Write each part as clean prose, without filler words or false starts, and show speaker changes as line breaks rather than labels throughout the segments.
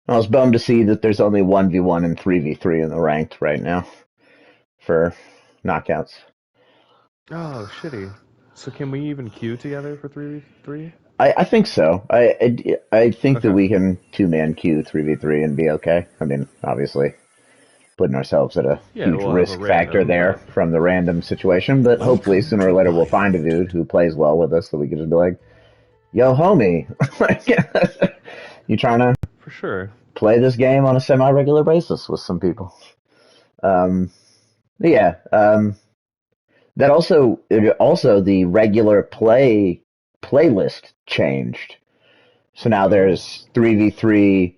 I was bummed to see that there's only 1v1 and 3v3 in the ranked right now for knockouts.
Oh, shitty. So can we even queue together for 3v3?
I think so. I think that
Okay.
we can two-man queue 3v3 and be okay. I mean, obviously, putting ourselves at a
Yeah,
huge
we'll have a
risk factor
random,
there
but
from the random situation, but hopefully
Welcome
sooner or
to
later we'll find a dude
Biomutant.
who plays well with us that we can just be like, yo, homie, you trying to
for sure.
play this game on a semi-regular basis with some people? Um, yeah, that also the regular playlist changed. So now
Oh.
there's 3v3,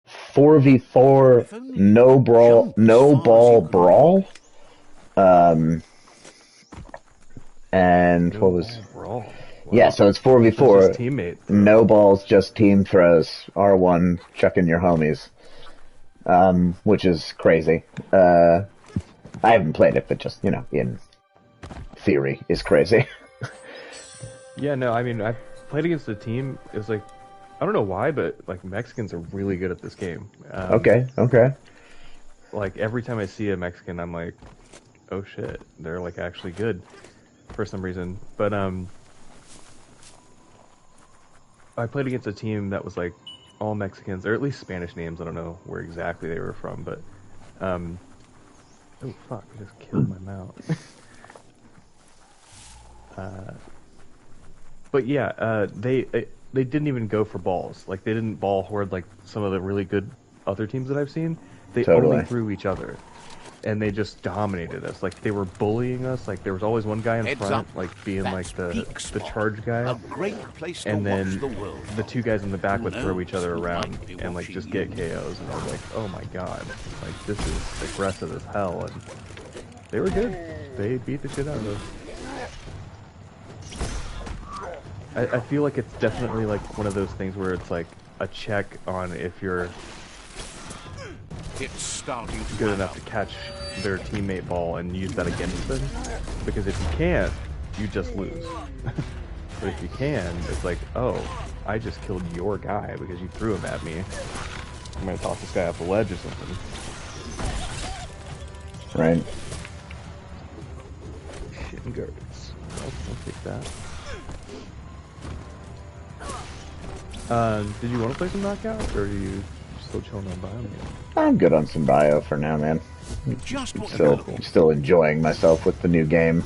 4v4,
If only you'd jump as
no
far as you
ball
can walk.
brawl. Um, and
No
what was,
ball brawl.
yeah,
Wow.
so it's
So it's just
4v4,
teammate
no
throwing.
balls, just team throws, R1, chucking your homies, which is crazy. I haven't played it, but just, in theory is crazy.
Yeah, no, I mean, I played against a team. It was like, I don't know why, but like Mexicans are really good at this game.
Okay, okay.
Like every time I see a Mexican, I'm like, oh shit, they're like actually good for some reason. But I played against a team that was like all Mexicans, or at least Spanish names. I don't know where exactly they were from, but um, oh fuck, I just killed my mount. uh, but yeah, they didn't even go for balls. Like they didn't ball hoard like some of the really good other teams that I've seen. They only
Totally.
threw each other, and they just dominated us. Like they were bullying us. Like there was always one guy in
Heads up,
front, like being like
that's
the
Peak
the
Spot,
charge
a
guy,
great place to
and
watch
then
the world
the
from.
two guys in the back
Who
would throw each
knows
other
who
around
might be
and like
watching
just get
you?
KOs, and I was like, oh my god, like this is aggressive as hell, and they were good. They beat the shit out of us. I feel like it's definitely like one of those things where it's like a check on if you're
It's starting to
good
add
enough
up.
to catch their teammate ball and use that against them. Because if you can't, you just lose. But if you can, it's like, oh, I just killed your guy because you threw him at me. I'm gonna toss this guy off the ledge or something.
Right.
Shin guards. I'll take that. Did you want to play some knockout, or are you still chilling on Biomutant?
I'm good on some bio for now, man.
Just
I'm
what you're
Okay,
still
cool.
looking
still
for.
enjoying myself with the new game.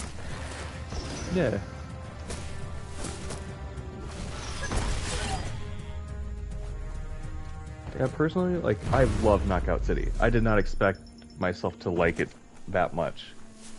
Yeah. Yeah, personally, like, I love Knockout City. I did not expect myself to like it that much.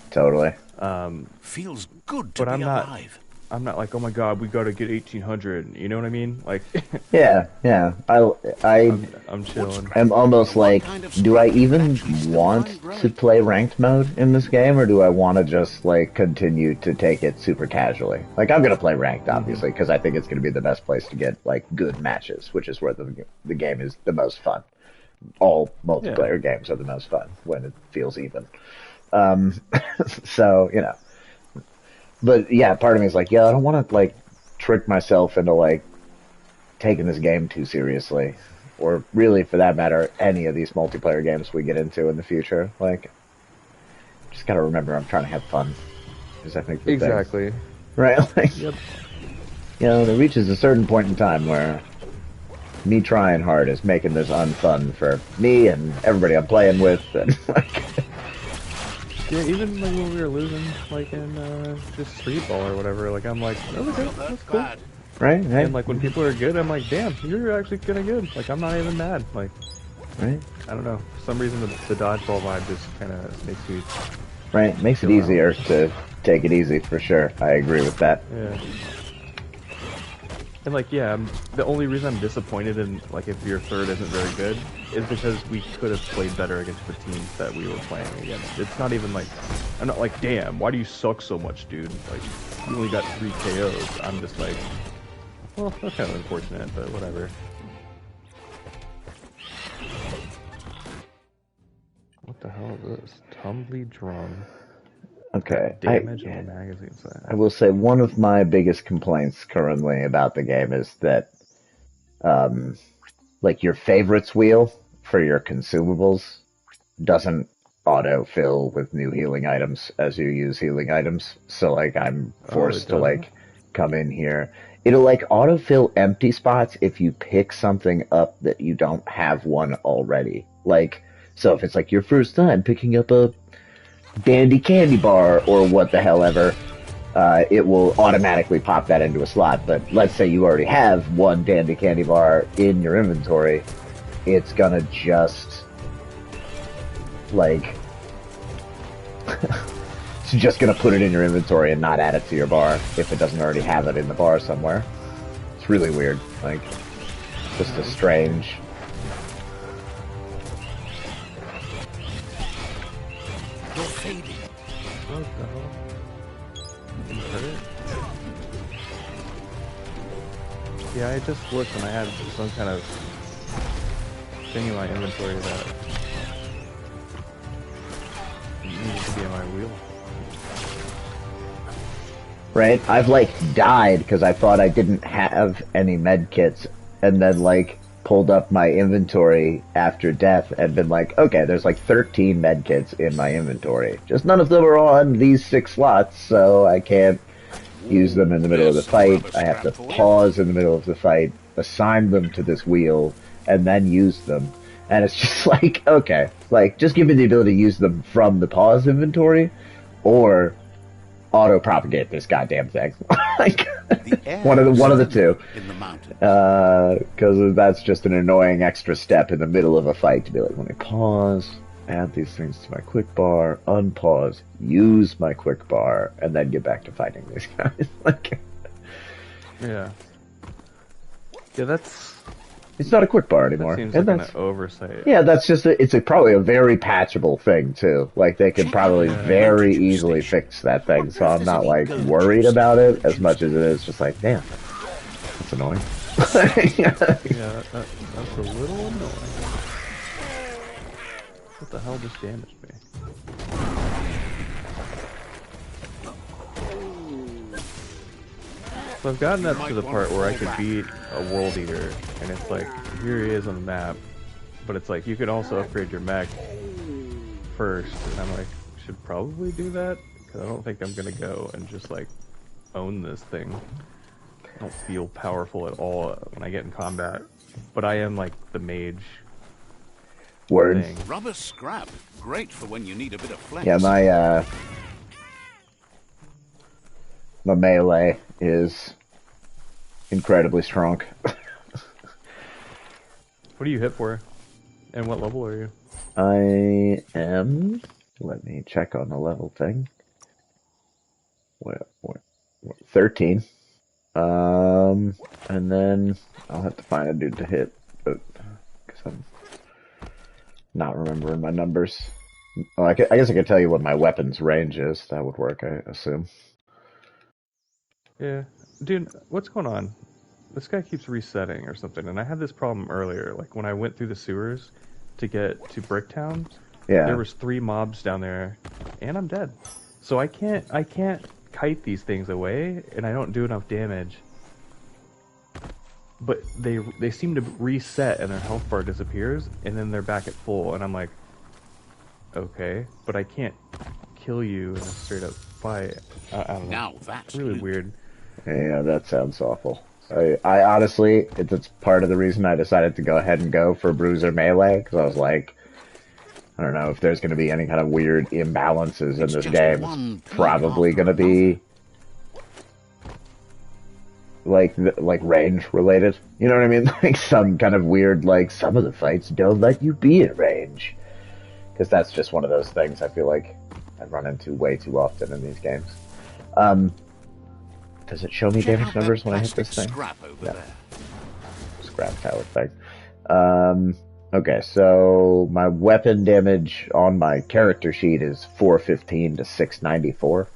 Totally.
Um,
Feels good to
but
be alive.
I'm not like, oh my god, we gotta get 1800. You know what I mean? Like,
Yeah, yeah. I
I'm
What's
chilling.
am
cracking?
almost
What
like,
kind of
do I
scrap you can
even
actually still
want
find
to
growing?
play ranked mode in this game, or do I want to just like continue to take it super casually? Like I'm gonna play ranked,
Hmm.
obviously, because I think it's gonna be the best place to get like good matches, which is where the game is the most fun. All
Yeah.
multiplayer games are the most fun when it feels even. Um, so but yeah, part of me is like, yeah, I don't want to like trick myself into like taking this game too seriously, or really, for that matter, any of these multiplayer games we get into in the future. Like, just gotta remember, I'm trying to have fun. Is I think the thing,
Exactly.
right? Like,
Yep.
there reaches a certain point in time where me trying hard is making this unfun for me and everybody I'm playing with, and like,
Yeah, even like when we were losing, like in just street ball or whatever, like I'm like, that's okay,
Not that
that's cool.
bad.
right,
And
hey,
like when people are good, I'm like, damn, you're actually kind of good. Like I'm not even mad. Like
right,
I don't know, for some reason the dodgeball vibe just kind of makes me
right, makes it
chill out.
easier to take it easy for sure. I agree with that.
Yeah. And like, yeah, the only reason I'm disappointed in like if your third isn't very good is because we could have played better against the teams that we were playing against. It's not even like I'm not like, damn, why do you suck so much, dude? Like you only got 3 KOs. I'm just like, well, that's kind of unfortunate, but whatever. What the hell is this? Tumbly drum.
Okay,
Got damage in the magazine
I
side.
will say one of my biggest complaints currently about the game is that um, like your favorites wheel for your consumables doesn't autofill with new healing items as you use healing items. So like I'm
Oh, it
forced to
doesn't?
like come in here. It'll like autofill empty spots if you pick something up that you don't have one already. Like so if it's like your first time picking up a dandy candy bar or what the hell ever, it will automatically pop that into a slot. But let's say you already have one dandy candy bar in your inventory, it's gonna just like it's just gonna put it in your inventory and not add it to your bar if it doesn't already have it in the bar somewhere. It's really weird. Like just a strange.
You're fading.
What the hell? Can you hurt it? Yeah, I just looked and I had some kind of thing in my inventory that needed to be in my wheel.
Right? I've like died because I thought I didn't have any med kits and then like pulled up my inventory after death and been like, okay, there's like 13 med kits in my inventory. Just none of them are on these 6 slots, so I can't use them in the middle of the
There's some
fight.
rubber
I have to
scrap for you.
pause in the middle of the fight, assign them to this wheel, and then use them. And it's just like, okay, like just give me the ability to use them from the pause inventory, or auto propagate this goddamn thing. Like
The air
one of the
is
two.
thinner in the mountains.
Because that's just an annoying extra step in the middle of a fight to be like, let me pause, add these things to my quick bar, unpause, use my quick bar, and then get back to fighting these guys. Like,
Yeah. Yeah, that's
it's not a quick bar
that
anymore,
seems
and
like an
that's
oversight.
yeah, that's just probably a very patchable thing too. Like they could
Check
probably
out the
very
antigen
easily
station.
fix that thing.
Wonder
So
if
I'm
there's
not
any
like
go
worried
juice
about
in
it
the
as much as it
juice
is just like, damn, that's annoying.
Yeah, that's a little annoying. What the hell just damaged me? So I've gotten up to the part where I could beat a World Eater, and it's like, here he is on the map, but it's like, you could also upgrade your mech first, and I'm like, should probably do that, because I don't think I'm gonna go and just like, own this thing. I don't feel powerful at all when I get in combat, but I am like the mage
Word.
thing.
Rubber scrap. Great for when you need a bit of flex.
Yeah, my melee is incredibly strong.
What do you hit for? And what level are you?
I am. Let me check on the level thing. What 13. And then I'll have to find a dude to hit, but because I'm not remembering my numbers. Oh, I guess I could tell you what my weapons range is. That would work, I assume.
Yeah. Dude, what's going on? This guy keeps resetting or something, and I had this problem earlier. Like when I went through the sewers to get to Bricktown, there
Yeah.
was 3 mobs down there, and I'm dead. So I can't kite these things away, and I don't do enough damage. But they seem to reset and their health bar disappears, and then they're back at full, and I'm like, okay, but I can't kill you in a straight up fight. I don't know.
Now that's
Really
loot.
weird.
Yeah, that sounds awful. I honestly, it's part of the reason I decided to go ahead and go for Bruiser Melee, because I was like, I don't know if there's going to be any kind of weird imbalances in
It's
this
just
game.
one
It's
pig
probably
after
going to be like range related. You know what I mean? Like some kind of weird, like some of the fights don't let you be in range, because that's just one of those things I feel like I run into way too often in these games. Um, does it show me
Check
damage
out that
numbers when I hit
plastic
this thing?
scrap over
No.
there.
Scrap tower thing. Okay, so my weapon damage on my character sheet is 415 to 694.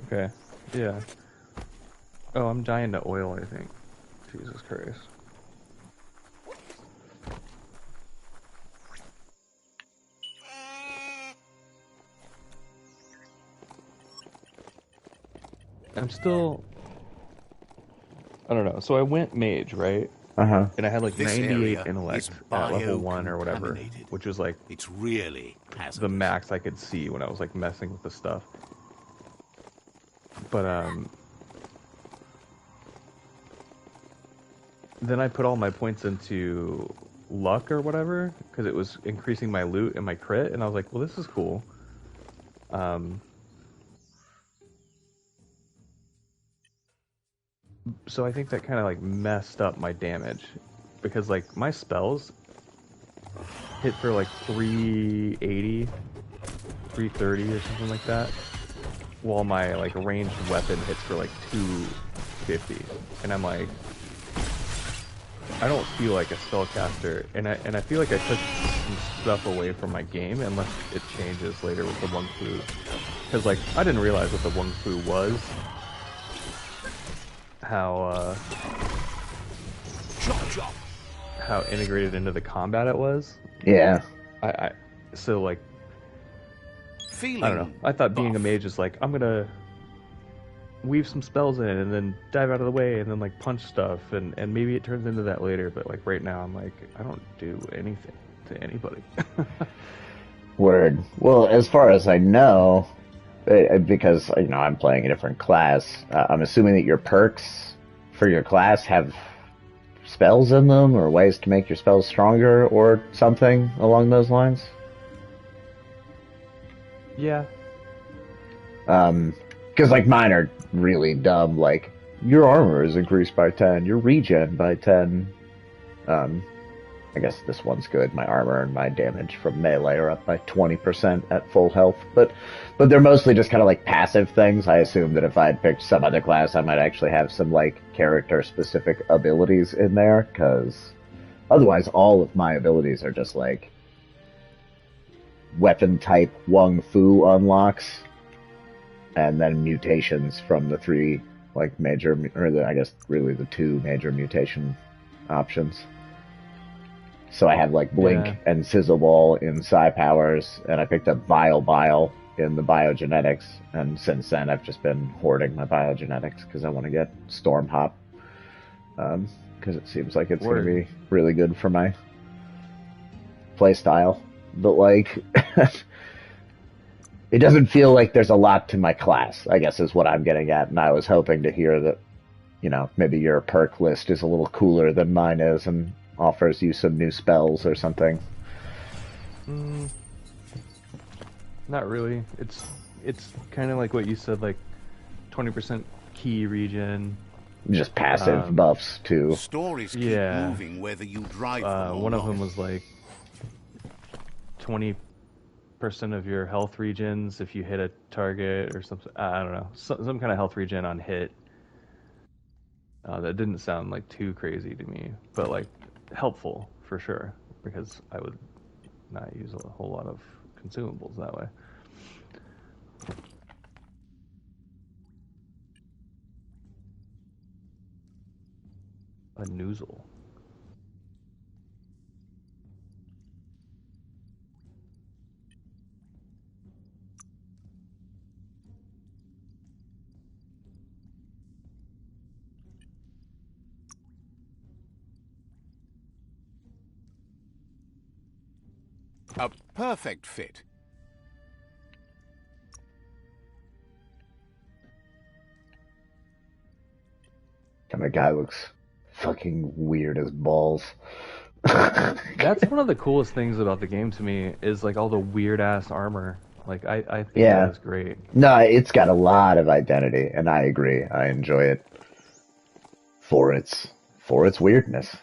Okay. Yeah. Oh, I'm dying to oil, I think. Jesus Christ. I'm still... I don't know. So I went mage, right?
Uh-huh.
and I had like
This
98
area
intellect
is
at level 1 or whatever,
biocontaminated.
which was like
It's really
the
hazardous.
max I could see when I was like messing with the stuff. But then I put all my points into luck or whatever because it was increasing my loot and my crit, and I was like, well, this is cool. So I think that kind of like messed up my damage because like my spells hit for like 380, 330 or something like that, while my like ranged weapon hits for like 250, and I'm like, I don't feel like a spellcaster, and I feel like I took some stuff away from my game unless it changes later with the Wung Fu, because like I didn't realize what the Wung Fu was, how integrated into the combat it was.
Yeah.
I so like
Feeling
I don't know. I thought being a
buff.
mage is like, I'm gonna weave some spells in and then dive out of the way and then like punch stuff, and maybe it turns into that later, but like right now I'm like, I don't do anything to anybody.
Word. Well, as far as I know, because I'm playing a different class, I'm assuming that your perks for your class have spells in them or ways to make your spells stronger or something along those lines.
Yeah.
Because like mine are really dumb. Like your armor is increased by 10, your regen by 10. I guess this one's good. My armor and my damage from melee are up by 20% at full health, but they're mostly just kind of like passive things. I assume that if I had picked some other class, I might actually have some like character specific abilities in there, because otherwise all of my abilities are just like weapon type Wung Fu unlocks, and then mutations from the three like major, or I guess really the two major mutation options. So I have like Blink
Yeah.
and Sizzle Ball in Psi powers, and I picked up Vile Bile in the biogenetics, and since then I've just been hoarding my biogenetics because I want to get Storm Hop, because it seems like it's going to be really good for my playstyle. But like, it doesn't feel like there's a lot to my class, I guess is what I'm getting at, and I was hoping to hear that, maybe your perk list is a little cooler than mine is and offers you some new spells or something.
Not really. It's kind of like what you said, like 20% key regen.
Just passive buffs too.
Stories keep
Yeah.
moving whether you drive them or
One of
not.
them was like 20% of your health regens if you hit a target or something. I don't know. Some kind of health regen on hit. That didn't sound like too crazy to me, but like helpful for sure, because I would not use a whole lot of consumables that way. A noozle.
A perfect fit.
And the guy looks fucking weird as balls.
That's one of the coolest things about the game to me, is like all the weird ass armor. Like I think
Yeah.
that is great.
No, it's got a lot of identity, and I agree. I enjoy it for its weirdness.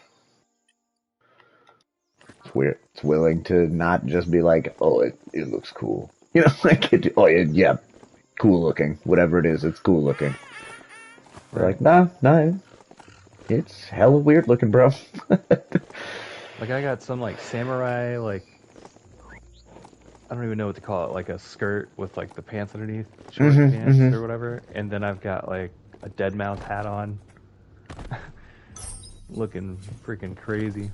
It's weird. It's willing to not just be like, oh, it looks cool. Like yeah, cool looking. Whatever it is, it's cool looking. They're like, no, it's hella weird looking, bro.
Like I got some like samurai, like I don't even know what to call it, like a skirt with like the pants underneath, short pants or whatever, and then I've got like a dead mouse hat on, looking freaking crazy.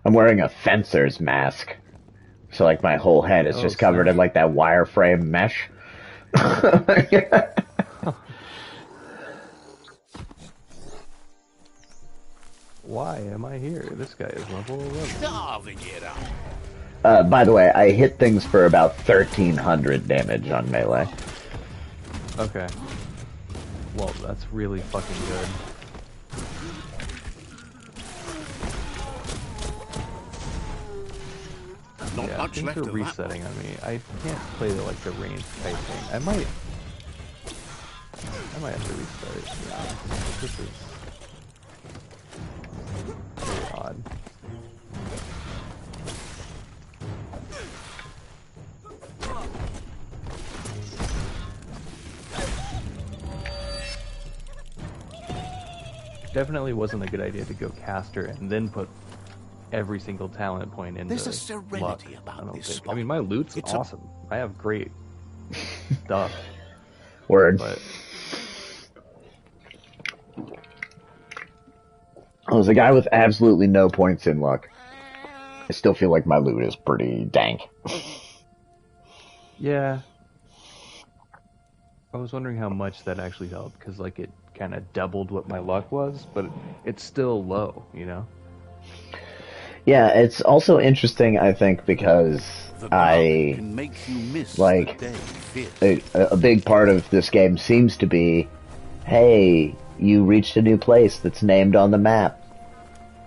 I'm wearing a fencer's mask, so like my whole head is just covered in like that wireframe mesh.
Why am I here? This guy is level 11.
Carving it up.
By the way, I hit things for about 1,300 damage on melee.
Okay. Well, that's really fucking good.
Not
Yeah,
much
things
left
are
of that
resetting
one.
on me. I can't play the the ranged type thing. I might have to restart it, to be honest. This is very odd. Definitely wasn't a good idea to go caster and then put every single talent point into
There's a serenity
luck.
about
I don't
this
think.
spot.
I mean, my loot's
It's
awesome. I have great stuff,
Word.
but
As a guy with absolutely no points in luck, I still feel like my loot is pretty dank.
yeah. I was wondering how much that actually helped, because like it kind of doubled what my luck was, but it's still low, you know?
Yeah, it's also interesting, I think, because
The dark
I
can make you miss
like
the day fierce.
a big part of this game seems to be, hey, you reached a new place that's named on the map.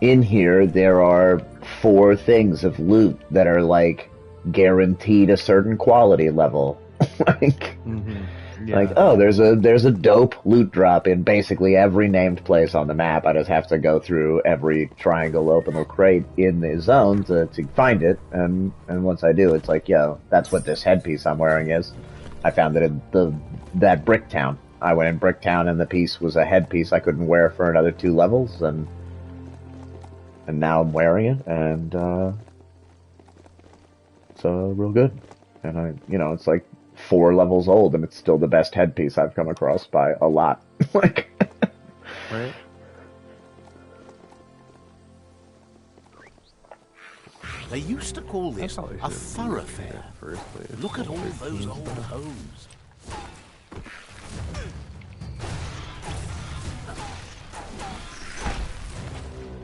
In here, there are 4 things of loot that are like guaranteed a certain quality level. like,
Yeah.
like, oh, there's a dope loot drop in basically every named place on the map. I just have to go through every triangle open or crate in the zone to find it, and once I do, it's like, yo, that's what this headpiece I'm wearing is. I found it in that brick town. I went in brick town, and the piece was a headpiece I couldn't wear for another 2 levels, and now I'm wearing it, and it's real good. And it's like 4 levels old, and it's still the best headpiece I've come across by a lot. like,
Right?
They used to call
I
this
probably
a
should have used it
thoroughfare.
first place.
Look at all
13
those old
stuff.
homes.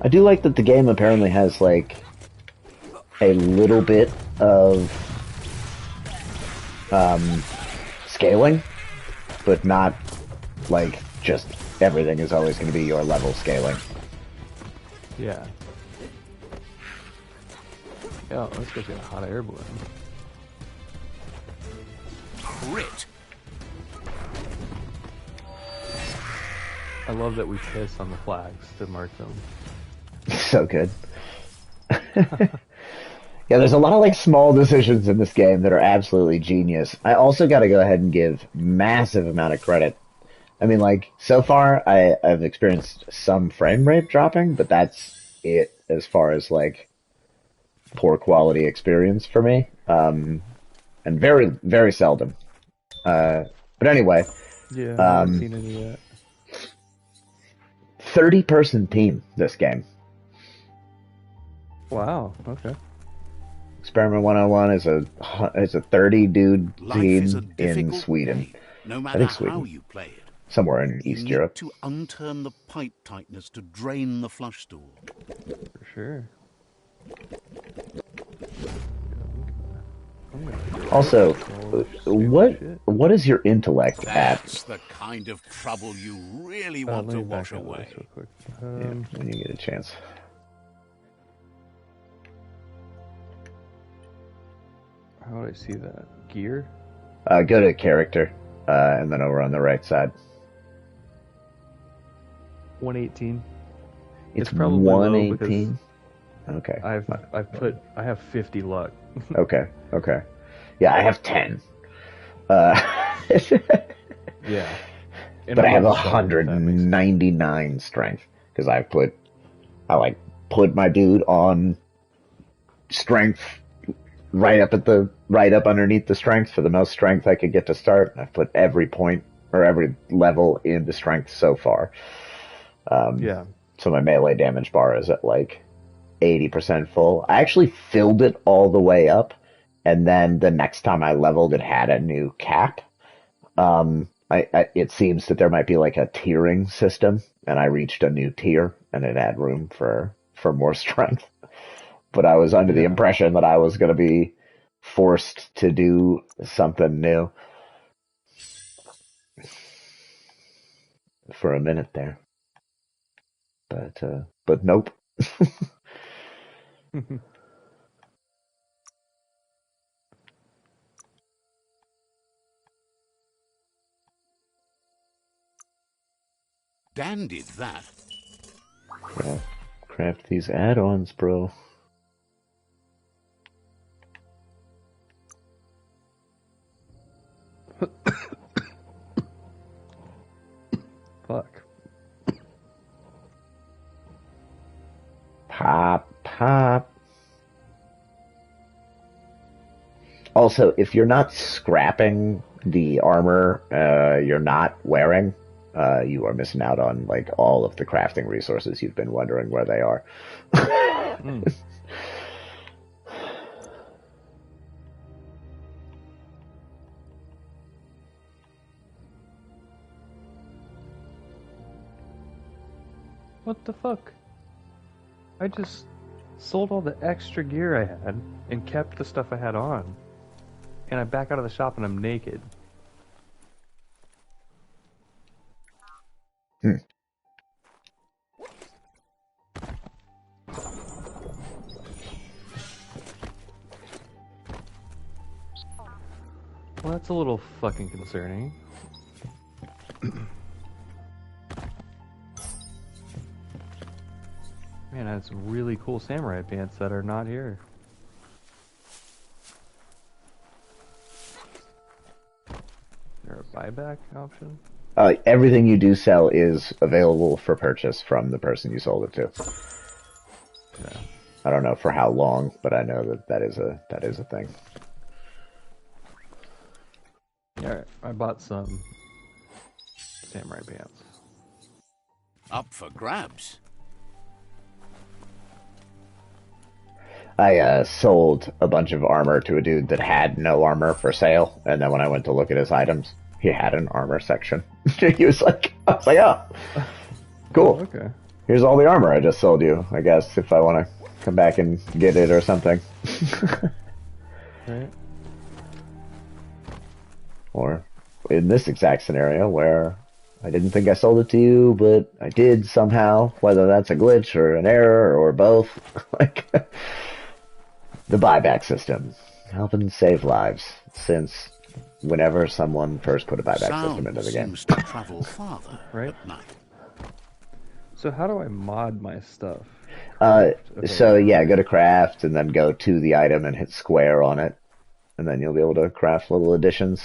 I do like that the game apparently has like a little bit of scaling, but not like just everything is always going to be your level scaling.
Yeah. Yeah, let's go get a hot air balloon.
Crit.
I love that we piss on the flags to mark them.
So good. Yeah, there's a lot of like small decisions in this game that are absolutely genius. I also got to go ahead and give massive amount of credit. I mean, like so far, I've experienced some frame rate dropping, but that's it as far as like poor quality experience for me. And very very seldom. But anyway,
Yeah, I haven't seen any yet.
30-person team this game.
Wow, okay.
Experiment 101 is a 30 dude
Life is a
team in
difficult
Sweden.
game, no
I
matter
think
how
Sweden,
you play it.
somewhere in
You
East
need
Europe.
to unturn the pipe tightness to drain the flush stool.
For sure. I'm gonna go
Also,
stupid shit.
what is your intellect at?
That's the kind of trouble you really
Let
want
me
to
back
wash
out of this
away.
real quick.
Yeah, when you get a chance.
How do I see that? Gear?
Go to character, and then over on the right side.
118.
It's
probably low
118. Okay.
I have 50 luck.
Okay. Okay. Yeah, I have 10.
Yeah. And
But I have
above 7, if that makes sense.
199 strength because I put my dude on strength right up underneath the strength for the most strength I could get to start. I've put every point or every level into strength so far.
Yeah.
So my melee damage bar is at like 80% full. I actually filled it all the way up, and then the next time I leveled, it had a new cap. It seems that there might be like a tiering system, and I reached a new tier and it had room for more strength. But I was under the
Yeah.
impression that I was going to be forced to do something new for a minute there. But nope.
Dan did that.
Craft these add-ons, bro.
Fuck.
Pop, pop. Also, if you're not scrapping the armor you're not wearing, you are missing out on like all of the crafting resources you've been wondering where they are.
Mm. What the fuck? I just sold all the extra gear I had and kept the stuff I had on. And I back out of the shop and I'm naked.
Hmm.
Well, that's a little fucking concerning. Man, I had some really cool samurai pants that are not here. Is there a buyback option?
Everything you do sell is available for purchase from the person you sold it to.
Yeah.
I don't know for how long, but I know that is a thing.
Alright, I bought some samurai pants.
Up for grabs.
I sold a bunch of armor to a dude that had no armor for sale, and then when I went to look at his items, he had an armor section. I was like, oh, cool.
Oh, okay.
Here's all the armor I just sold you, I guess, if I want to come back and get it or something.
Right.
Or in this exact scenario where I didn't think I sold it to you, but I did somehow, whether that's a glitch or an error or both. Like the buyback system, helping save lives since whenever someone first put a buyback system into the game.
Seems to travel farther
Right.
at night.
So how do I mod my stuff?
So yeah, go to craft and then go to the item and hit square on it, and then you'll be able to craft little additions.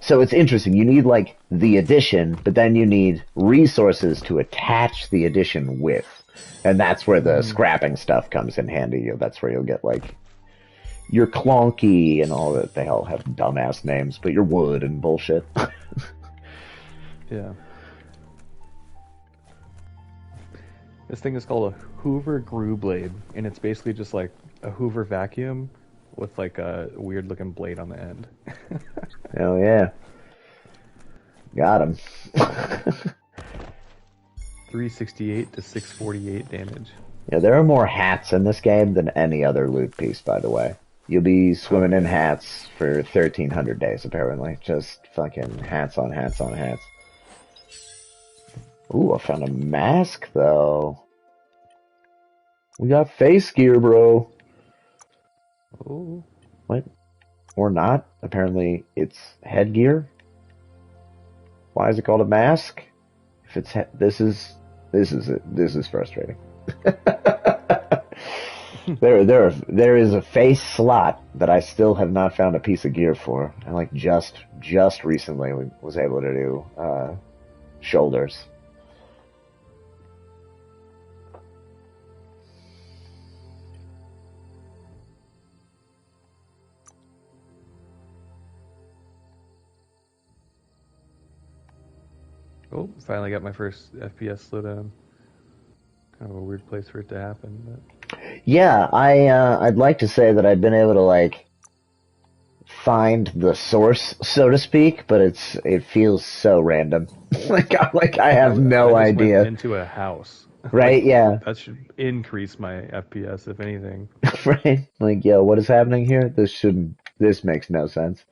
So it's interesting. You need like the addition, but then you need resources to attach the addition with, and that's where the scrapping stuff comes in handy. That's where you'll get like your clonky and all that. They all have dumbass names, but your wood and bullshit.
Yeah. This thing is called a Hoover Glue Blade, and it's basically just like a Hoover vacuum with like a weird looking blade on the end.
Hell yeah. Got him.
368 to 648 damage.
Yeah, there are more hats in this game than any other loot piece, by the way. You'll be swimming in hats for 1,300 days, apparently. Just fucking hats on hats on hats. Ooh, I found a mask, though. We got face gear, bro.
Oh.
What? Or not. Apparently, it's headgear. Why is it called a mask? If it's this is frustrating. there is a face slot that I still have not found a piece of gear for. I like just recently was able to do shoulders.
Oh, finally got my first FPS slowdown. Kind of a weird place for it to happen, but
Yeah, I'd like to say that I've been able to like find the source, so to speak, but it feels so random. like I have no
I just
idea.
went into a house.
Right? Yeah.
That should increase my FPS, if anything.
Right? Like, yo, what is happening here? This makes no sense.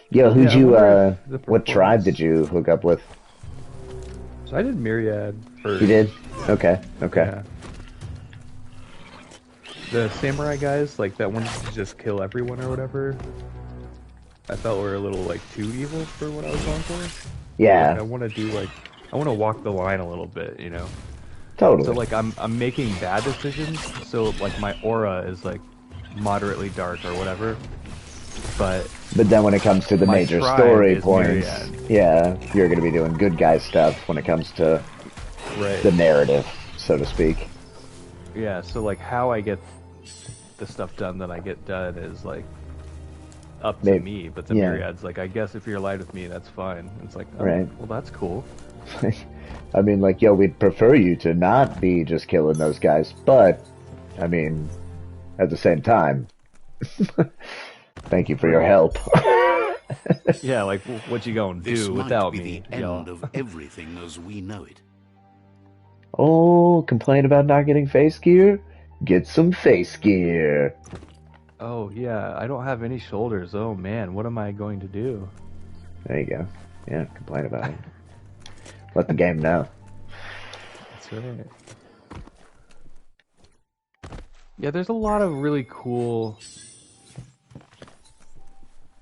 Yo,
Yeah, I wonder if the
what tribe did
performance.
you hook up with?
So I did Myriad
You
first.
did? Okay, okay.
Yeah. The samurai guys, like that wanted to just kill everyone or whatever, I felt were a little like too evil for what I was going for. Like
Yeah,
I want to do like I want to walk the line a little bit, you know. So
totally.
like I'm making bad decisions, so like my aura is like moderately dark or whatever, but
But then when it comes to the
my
major
tribe
story
is
points,
Myriad.
yeah, you're going to be doing good guy stuff when it comes to
Right.
the narrative, so to speak.
Yeah, so like how I get the stuff done that I get done is like up to
Maybe,
me, but the
yeah,
Myriad's like, I guess if you're allied with me, that's fine. It's like, oh,
right.
well, that's cool.
I mean, like, yo, we'd prefer you to not be just killing those guys, but, I mean, at the same time, thank you for your
Right.
help.
Yeah, like, what you gonna
This
do
might
without
be the
me,
end
y'all?
of everything as we know it.
Oh, complain about not getting face gear? Get some face gear.
Oh, yeah, I don't have any shoulders. Oh, man, what am I going to do?
There you go. Yeah, complain about it. Let the game know.
That's right. Yeah, there's a lot of really cool.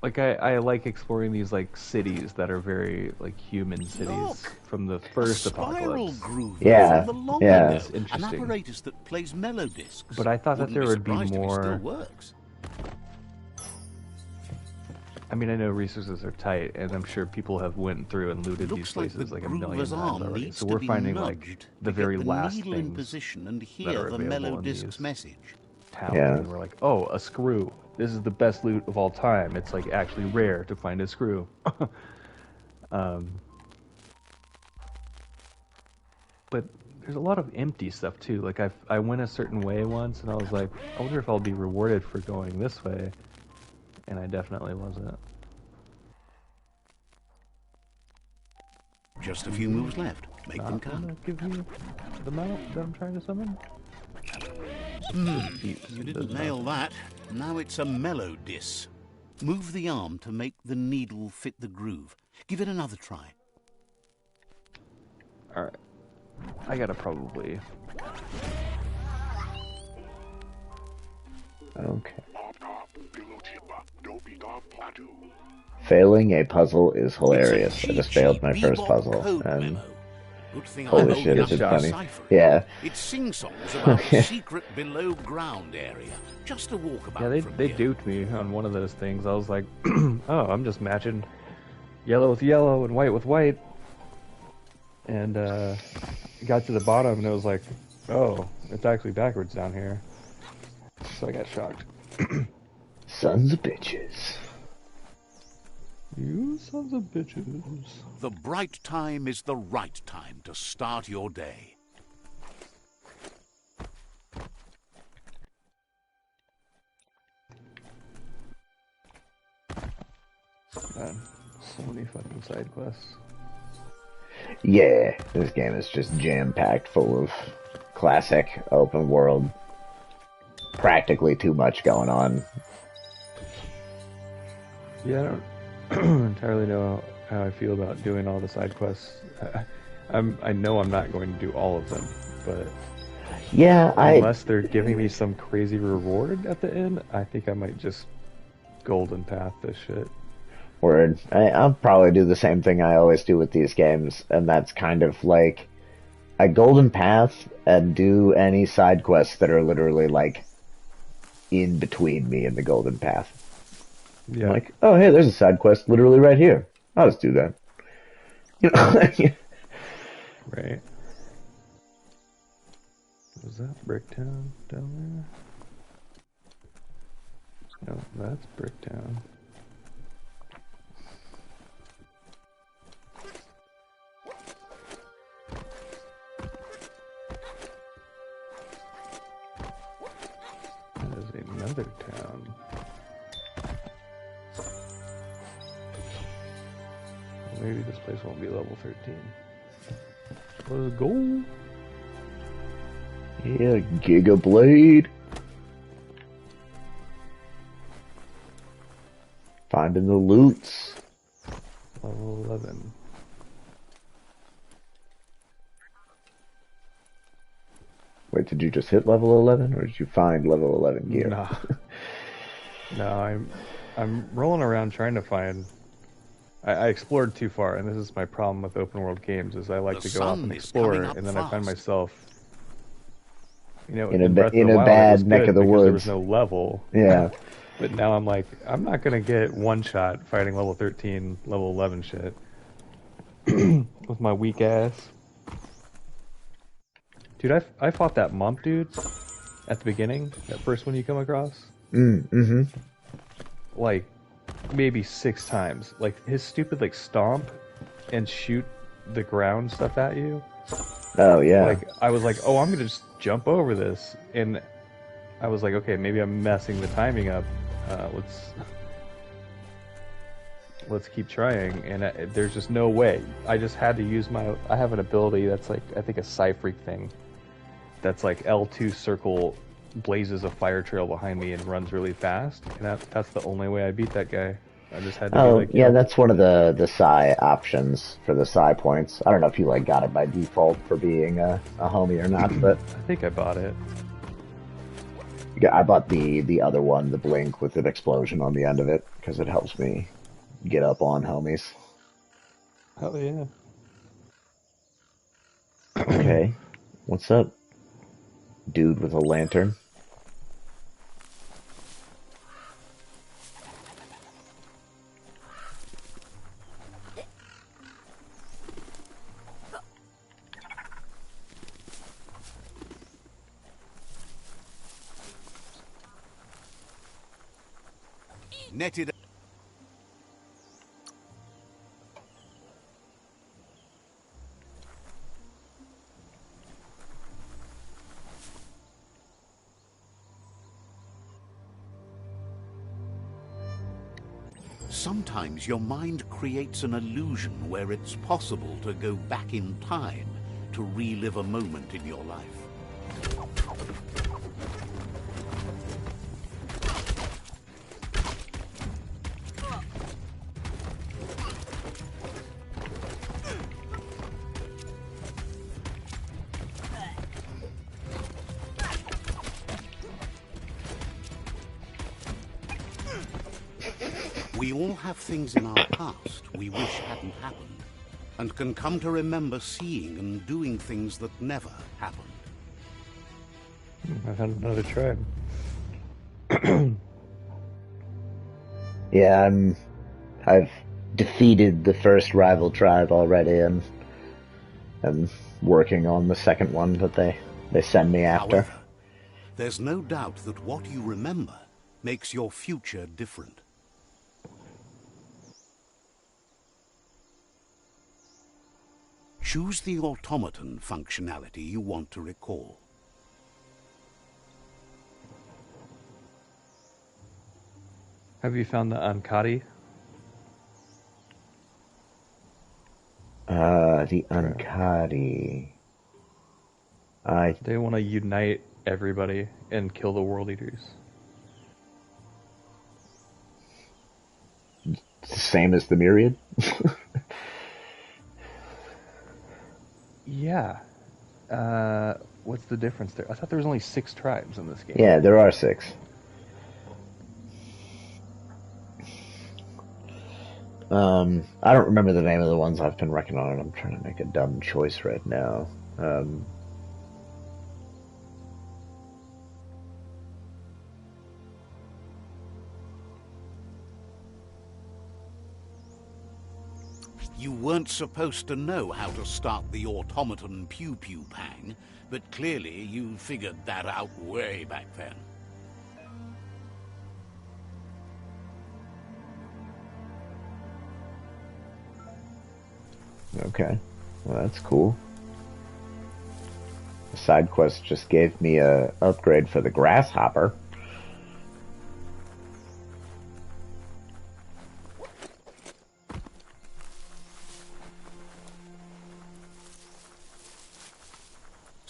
Like, I like exploring these, like, cities that are very, like, human cities
Look!
from the
A
first
spiral
apocalypse.
groover from
Yeah,
the long
yeah.
ago.
It's
An
interesting.
apparatus that plays melodiscs.
But I thought that
Wouldn't
there
be
would be
surprised if it still
more.
works.
I mean, I know resources are tight, and I'm sure people have went through and looted these
Looks like the
places like a million
groover's
times
arm
already.
needs
So
to
we're
be
finding like
nudged
the
to
very
get the
last
needle in
things
position and
that
hear
are
the
available in
melodisc's
these
message.
towns,
Yeah.
and we're like, oh, a screw. This is the best loot of all time. It's like actually rare to find a screw. um, but there's a lot of empty stuff too. Like I went a certain way once, and I was like, I wonder if I'll be rewarded for going this way, and I definitely wasn't.
Just a few moves left. Make them
Not
count.
gonna give you the mount that I'm trying to summon. Defeat
You
does
didn't nail
nothing.
that. Now it's a melodis. Move the arm to make the needle fit the groove. Give it another try.
All right, I gotta probably.
Okay. Failing a puzzle is
It's a
hilarious. I just failed
cheeky
my first
bebop
puzzle,
code
and
memo. Good thing I'm
holy
old
shit, is
enough
it
to
shocked.
funny?
decipher it.
Yeah.
It sings songs about a secret below ground area. Just a walkabout
Yeah,
from
they
here.
duped me on one of those things. I was like, oh, I'm just matching yellow with yellow and white with white, and got to the bottom and it was like, oh, it's actually backwards down here. So I got shocked.
Sons of bitches.
You sons of bitches.
The bright time is the right time to start your day.
Man, so many fucking side quests.
Yeah, this game is just jam-packed full of classic open world. Practically too much going on.
Yeah, I don't entirely know how I feel about doing all the side quests. I know I'm not going to do all of them, but
Yeah,
unless they're giving me some crazy reward at the end, I think I might just golden path this shit.
Word. I'll probably do the same thing I always do with these games, and that's kind of like a golden path and do any side quests that are literally like in between me and the golden path.
Yeah.
Like, oh hey, there's a side quest literally right here. I'll just do that. You know,
Right. Was that Bricktown down there? No, that's Bricktown. That is another town. maybe this place won't be level 13. Let's go.
Yeah, Giga Blade. Finding the loots.
Level 11.
Wait, did you just hit level 11, or did you find level 11 gear?
Nah. No, I'm rolling around trying to find. I explored too far, and this is my problem with open world games: is I like to go off and explore, and then I find myself, in Breath of
in
the
a
Wild, it was
bad neck
good
of the
because there was
woods.
no level.
Yeah.
But now I'm like, I'm not gonna get one shot fighting level 13, level 11 shit with my weak ass. Dude, I fought that Mump dude at the beginning, that first one you come across.
Mm-hmm.
Like, maybe 6 times. Like, his stupid, like, stomp and shoot the ground stuff at you.
Oh, yeah.
Like, I was like, oh, I'm gonna just jump over this. And I was like, okay, maybe I'm messing the timing up. Let's keep trying. And there's just no way. I just had to use I have an ability that's like, I think a Psy-Freak thing. That's like L2 circle blazes a fire trail behind me and runs really fast. And that's the only way I beat that guy. I just had to be like,
yeah, that's one of the Psi options for the Psi points. I don't know if you like got it by default for being a homie or not, but
I think I bought it.
I bought the other one, the Blink with an explosion on the end of it, because it helps me get up on homies.
Hell yeah.
Okay, what's up, dude with a lantern?
Netted. Sometimes your mind creates an illusion where it's possible to go back in time to relive a moment in your life. We all have things in our past we wish hadn't happened, and can come to remember seeing and doing things that never happened.
I found another tribe.
Yeah, I've defeated the first rival tribe already, and I'm working on the second one that they send me after.
However, there's no doubt that what you remember makes your future different. Choose the automaton functionality you want to recall.
Have you found the Ankati?
The Ankati.
They want to unite everybody and kill the world eaters.
It's the same as the Myriad?
Yeah. What's the difference there? I thought there was only 6 tribes in this game.
Yeah, there are 6. I don't remember the name of the ones I've been working on, and I'm trying to make a dumb choice right now.
You weren't supposed to know how to start the automaton pew-pew pang, but clearly you figured that out way back then.
Okay, well, that's cool. The side quest just gave me a upgrade for the grasshopper.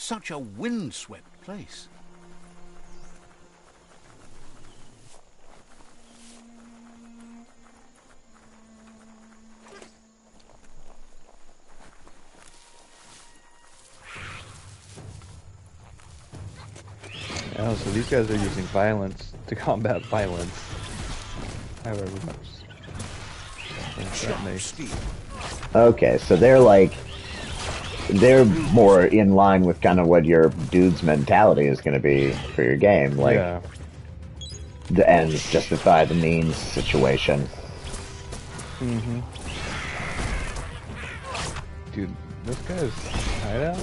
Such a windswept place.
Oh, so these guys are using violence to combat violence. However much that makes.
Okay, so they're more in line with kind of what your dude's mentality is going to be for your game, like
Yeah.
the ends justify the means situation.
Mm-hmm. Dude, this guy's hideout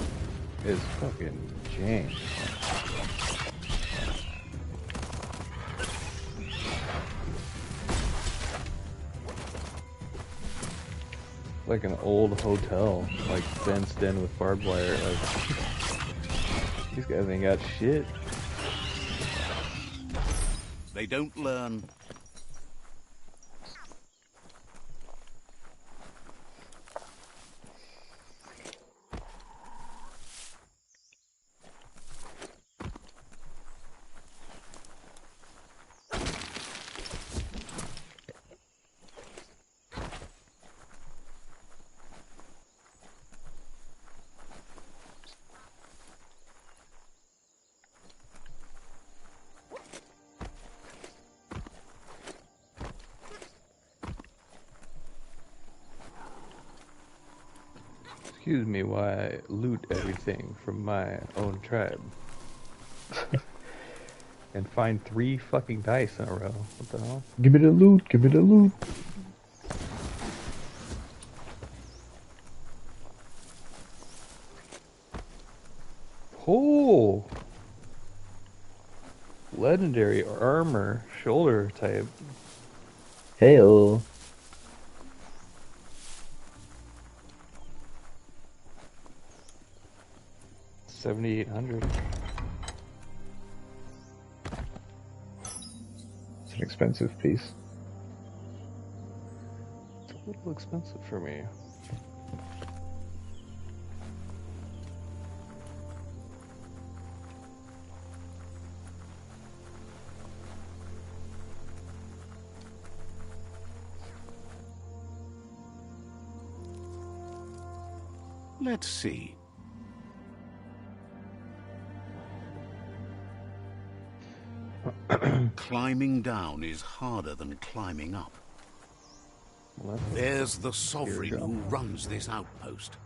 is fucking jank. Like an old hotel, like fenced in with barbed wire. Like these guys ain't got shit.
They don't learn.
Excuse me while I loot everything from my own tribe. And find 3 fucking dice in a row. What the hell?
Give me the loot, give me the loot.
Oh! Legendary armor, shoulder type.
Heyo.
7,800.
It's an expensive piece.
It's a little expensive for me.
Let's see. Climbing down is harder than climbing up.
Well,
There's the sovereign who runs this outpost.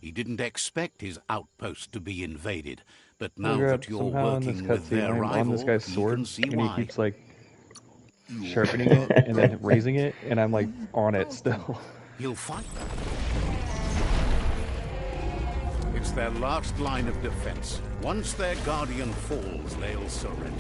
He didn't expect his outpost to be invaded, but now that you're
somehow in this
working with
cutscene,
their
I'm on this
rival,
guy's
he
sword,
can see
and
why.
he keeps like sharpening it and then raising it, and I'm like on it still.
He'll fight them. It's their last line of defense. Once their guardian falls, they'll surrender.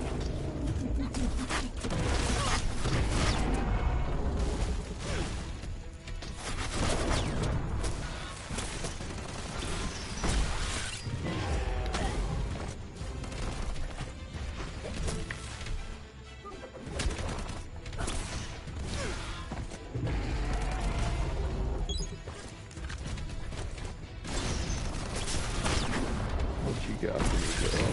What you got for me,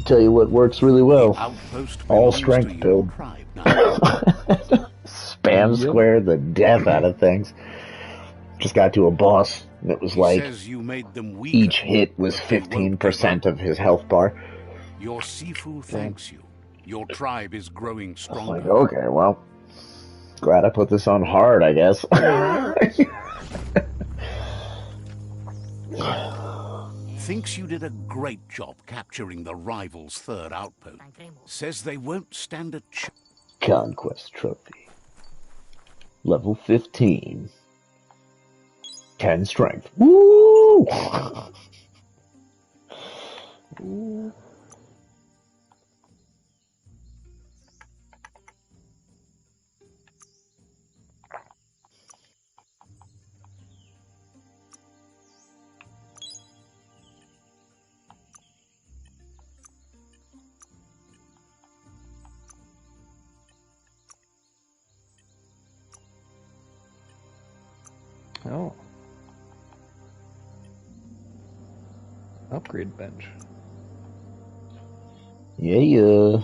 Tell you what works really well.
Outpost
All
belongs
strength
to your
build.
tribe now.
Spam square the death out of things. Just got to a boss that was
He
like
says you made them weaker,
each hit was
but they won't give
15%
up.
of his health bar.
Your Sifu thanks you. Your tribe is growing
I was
stronger.
like, okay, well, glad I put this on hard, I guess.
Thinks you did a great job capturing the rival's third outpost. Says they won't stand a chance.
Conquest trophy. Level 15. 10 strength. Woo!
Ooh. Oh. Upgrade bench.
Yeah.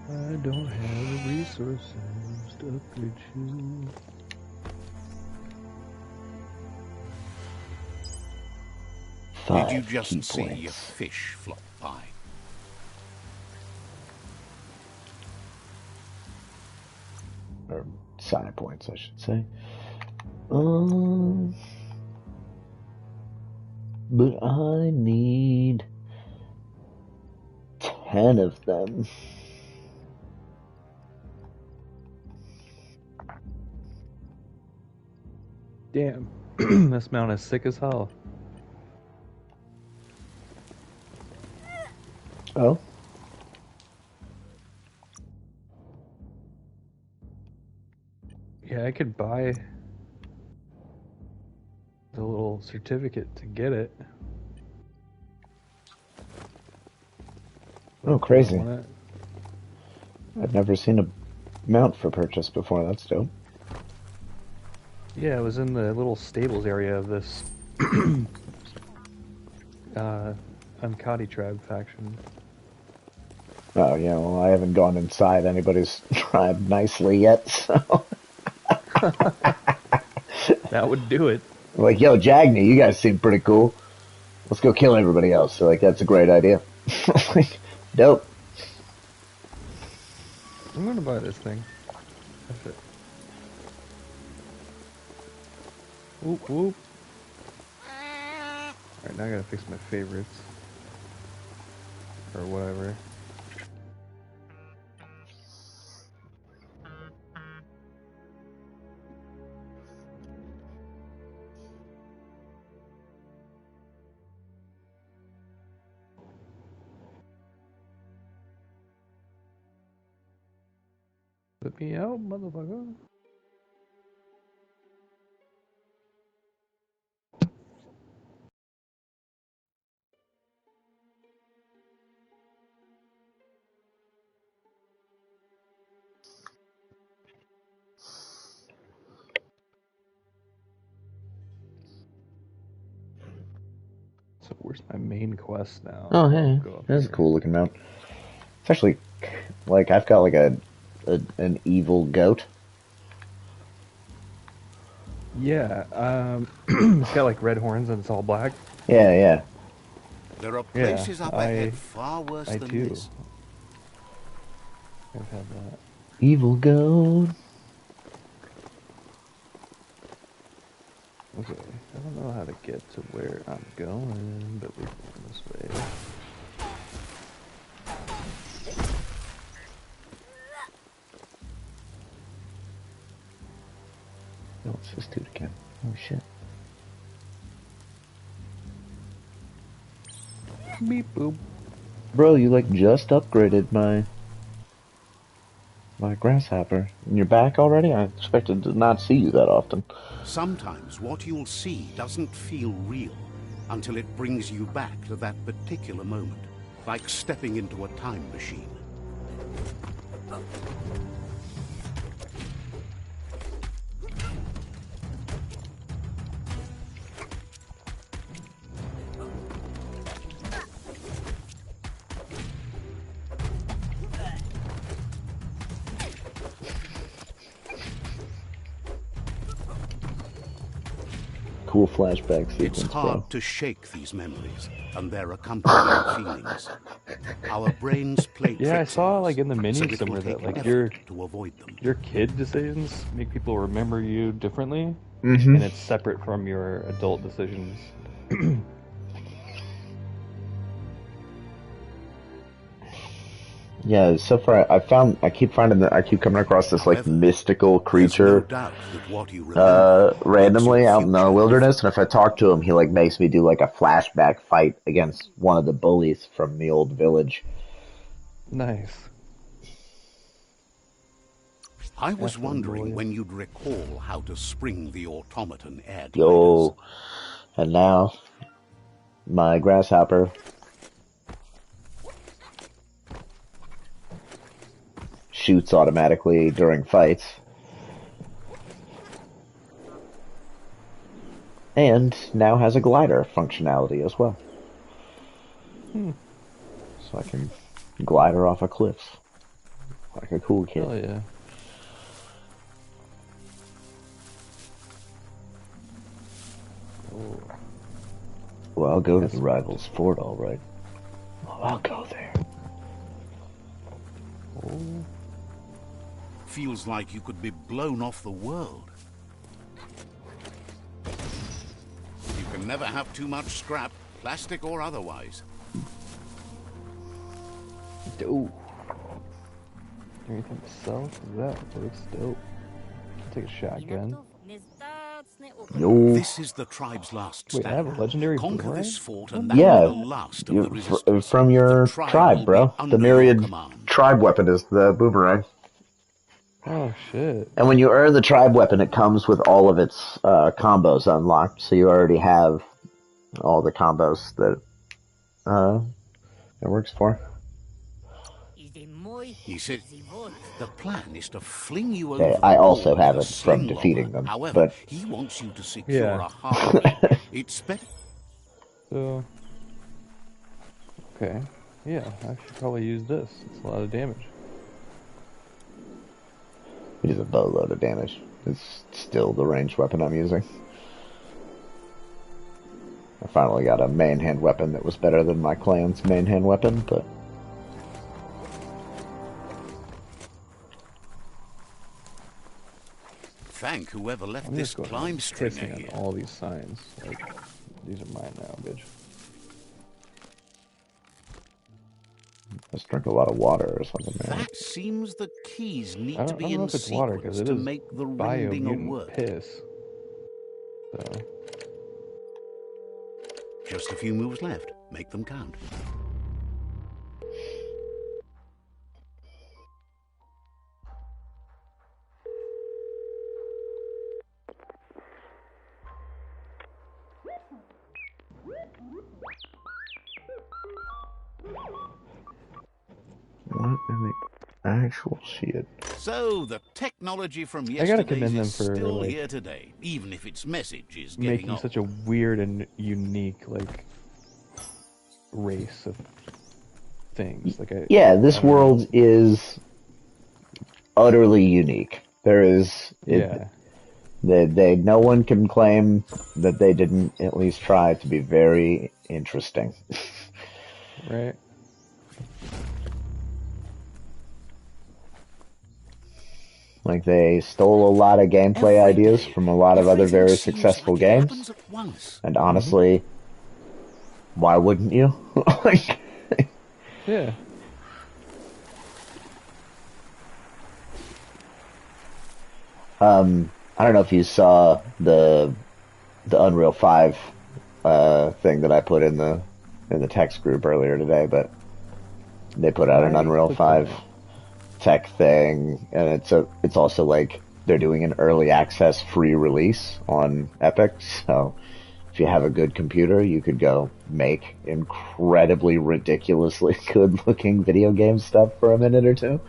I don't have the resources to upgrade you.
Did you
5 key
just see a
points.
fish flop by?
Or psi points, I should say. But I need 10 of them.
Damn. This mount is sick as hell.
Oh?
Yeah, I could buy the little certificate to get it.
Oh,
Do I
crazy.
want it?
I've never seen a mount for purchase before. That's dope.
Yeah, it was in the little stables area of this Ankati tribe faction.
Oh, yeah, well, I haven't gone inside anybody's tribe nicely yet, so...
That would do it.
Like, yo, Jagny, you guys seem pretty cool. Let's go kill everybody else. So, like, that's a great idea. Like, dope.
I'm gonna buy this thing. That's it. Whoop whoop. Alright, now I gotta fix my favorites. Or whatever. Let me out, motherfucker. So where's my main quest now?
Oh, hey,
Go up
that's a
here.
cool looking mount. It's actually, like, I've got, like, an evil goat.
Yeah, it's got like red horns and it's all black.
Yeah, yeah.
There are
Yeah,
places up ahead far worse
I
than
do.
this.
I've had that.
Evil goat.
Okay, I don't know how to get to where I'm going, but we're going this way.
Oh, it's this dude again. Oh, shit.
Beep boop.
Bro, you, like, just upgraded my grasshopper. And you're back already? I expected to not see you that often.
Sometimes what you'll see doesn't feel real until it brings you back to that particular moment, like stepping into a time machine.
Cool flashback sequence,
It's hard
bro.
to shake these memories and their accompanying feelings. Our brains play
Yeah, I
tricks
saw
on us,
like in the
so
menus
it will
somewhere
take
that like
effort to avoid them.
your kid decisions make people remember you differently,
Mm-hmm.
and it's separate from your adult decisions.
Yeah, so far I keep finding that I keep coming across this like
However,
mystical
there's no
creature
doubt that what you remember makes your
randomly out in the
future
wilderness,
different.
and if I talk to him, he like makes me do like a flashback fight against one of the bullies from the old village.
Nice.
I was
After the
wondering
bully.
when you'd recall how to spring the automaton air gliders.
Yo, and now my grasshopper shoots automatically during fights, and now has a glider functionality as well,
Hmm.
so I can glider off of cliffs like a cool kid.
Hell yeah. Oh.
Well, I'll go to
That's
the rival's fort, all right. Oh, I'll go there.
Oh.
Feels like you could be blown off the world. You can never have too much scrap, plastic or otherwise.
Dope. Anything to sell? That looks dope. I'll take a shotgun.
Yo,
This is the tribe's last
Wait, I have
stand.
a legendary
Conquer
boomerang?
this fort
What
and
the
that will be
yeah,
the last of the resistance.
from
The
your
tribe
tribe,
will be
bro. The
under your
myriad
command.
tribe weapon is the boomerang.
Oh shit.
And when you earn the tribe weapon, it comes with all of its combos unlocked, so you already have all the combos that it works for.
He said, the plan is to fling you
Okay,
over the
I
wall
also
with
have
a
it from
sling
defeating
lober.
them,
However,
but
he wants you to secure
Yeah.
a hardway. It's better.
So okay. Yeah, I should probably use this. It's a lot of damage.
it is a boatload of damage. It's still the ranged weapon I'm using. I finally got a main hand weapon that was better than my clan's main hand weapon, but
Thank whoever left
I'm
this
just going
climb
around
stringer
pissing on
here.
all these signs. Like, these are mine now, bitch.
let's drink a lot of water or something, man.
That seems the keys
I
need to
don't, I
be
don't know
in
if it's water, because
sequence
it
to
is
make the rendinger
biomutant
work.
piss. So,
Just a few moves left. Make them count.
What in the actual shit?
So the technology from
I gotta commend
yesterday's
them
is
for,
still
like,
here today, even if its message is getting
making
old.
such a weird and unique, like, race of things. Like, I
Yeah,
don't
this
know.
world is utterly unique. There is
Yeah,
no one can claim that they didn't at least try to be very interesting.
right?
Like they stole a lot of gameplay
Every
ideas
day,
from a lot of other
everything
very
seems
successful
like it
games.
happens at once.
And
Mm-hmm.
honestly, why wouldn't you? Like,
Yeah.
I don't know if you saw the Unreal 5 thing that I put in the text group earlier today, but they put out an
I
Unreal
clicked on
5
it.
tech thing, and it's also like they're doing an early access free release on Epic. So if you have a good computer, you could go make incredibly ridiculously good looking video game stuff for a minute or two,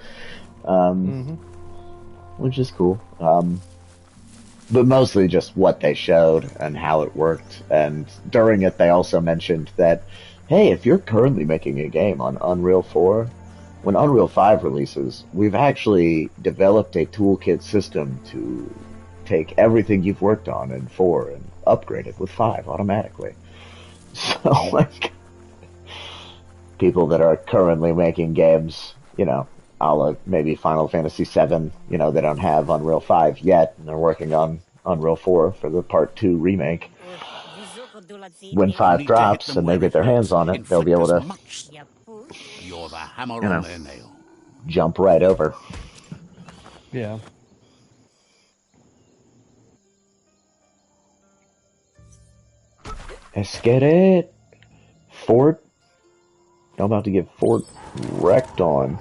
Mm-hmm.
which is cool. But mostly just what they showed and how it worked. And during it, they also mentioned that, hey, if you're currently making a game on Unreal 4, when Unreal 5 releases, we've actually developed a toolkit system to take everything you've worked on in 4 and upgrade it with 5 automatically. So, like, people that are currently making games, a la maybe Final Fantasy VII, they don't have Unreal 5 yet, and they're working on Unreal 4 for the Part 2 remake. When
You'll
5
need to hit
drops
them
and they
where
get
it
their
hurts.
hands on it, they'll be
Inflict
able
as
to,
much. You're the hammer
you
on
know,
their nail.
jump right over.
Yeah.
Let's get it. Fort. I'm about to get Fort wrecked on.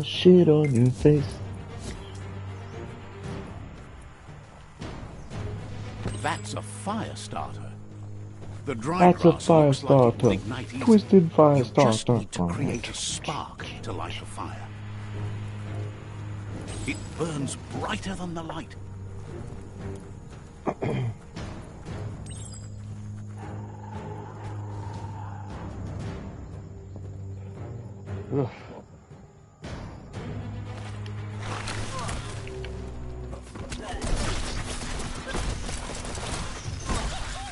Shit on your face.
That's a fire starter. The dry
That's a
grass
fire
looks like it
starter.
will ignite easily.
Twisted fire
You just
starter.
need to create a spark to light the fire. It burns brighter than the light.
Ugh.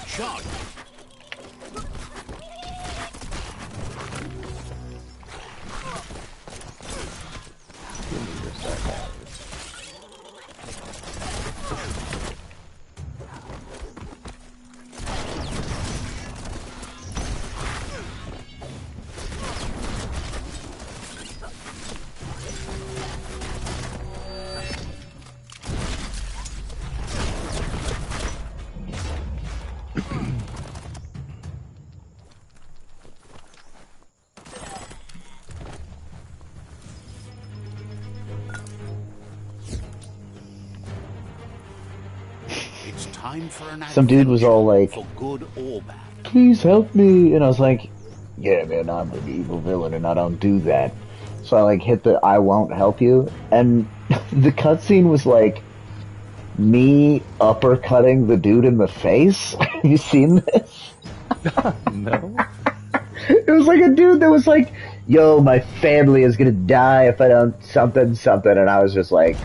Charge. It's time for an
Some dude was all like,
for good or bad.
please help me. And I was like, yeah, man, I'm an evil villain and I don't do that. So I like hit the I won't help you. And the cutscene was like me uppercutting the dude in the face. Have you seen this?
No.
It was like a dude that was like, yo, my family is gonna die if I don't something, something. And I was just like,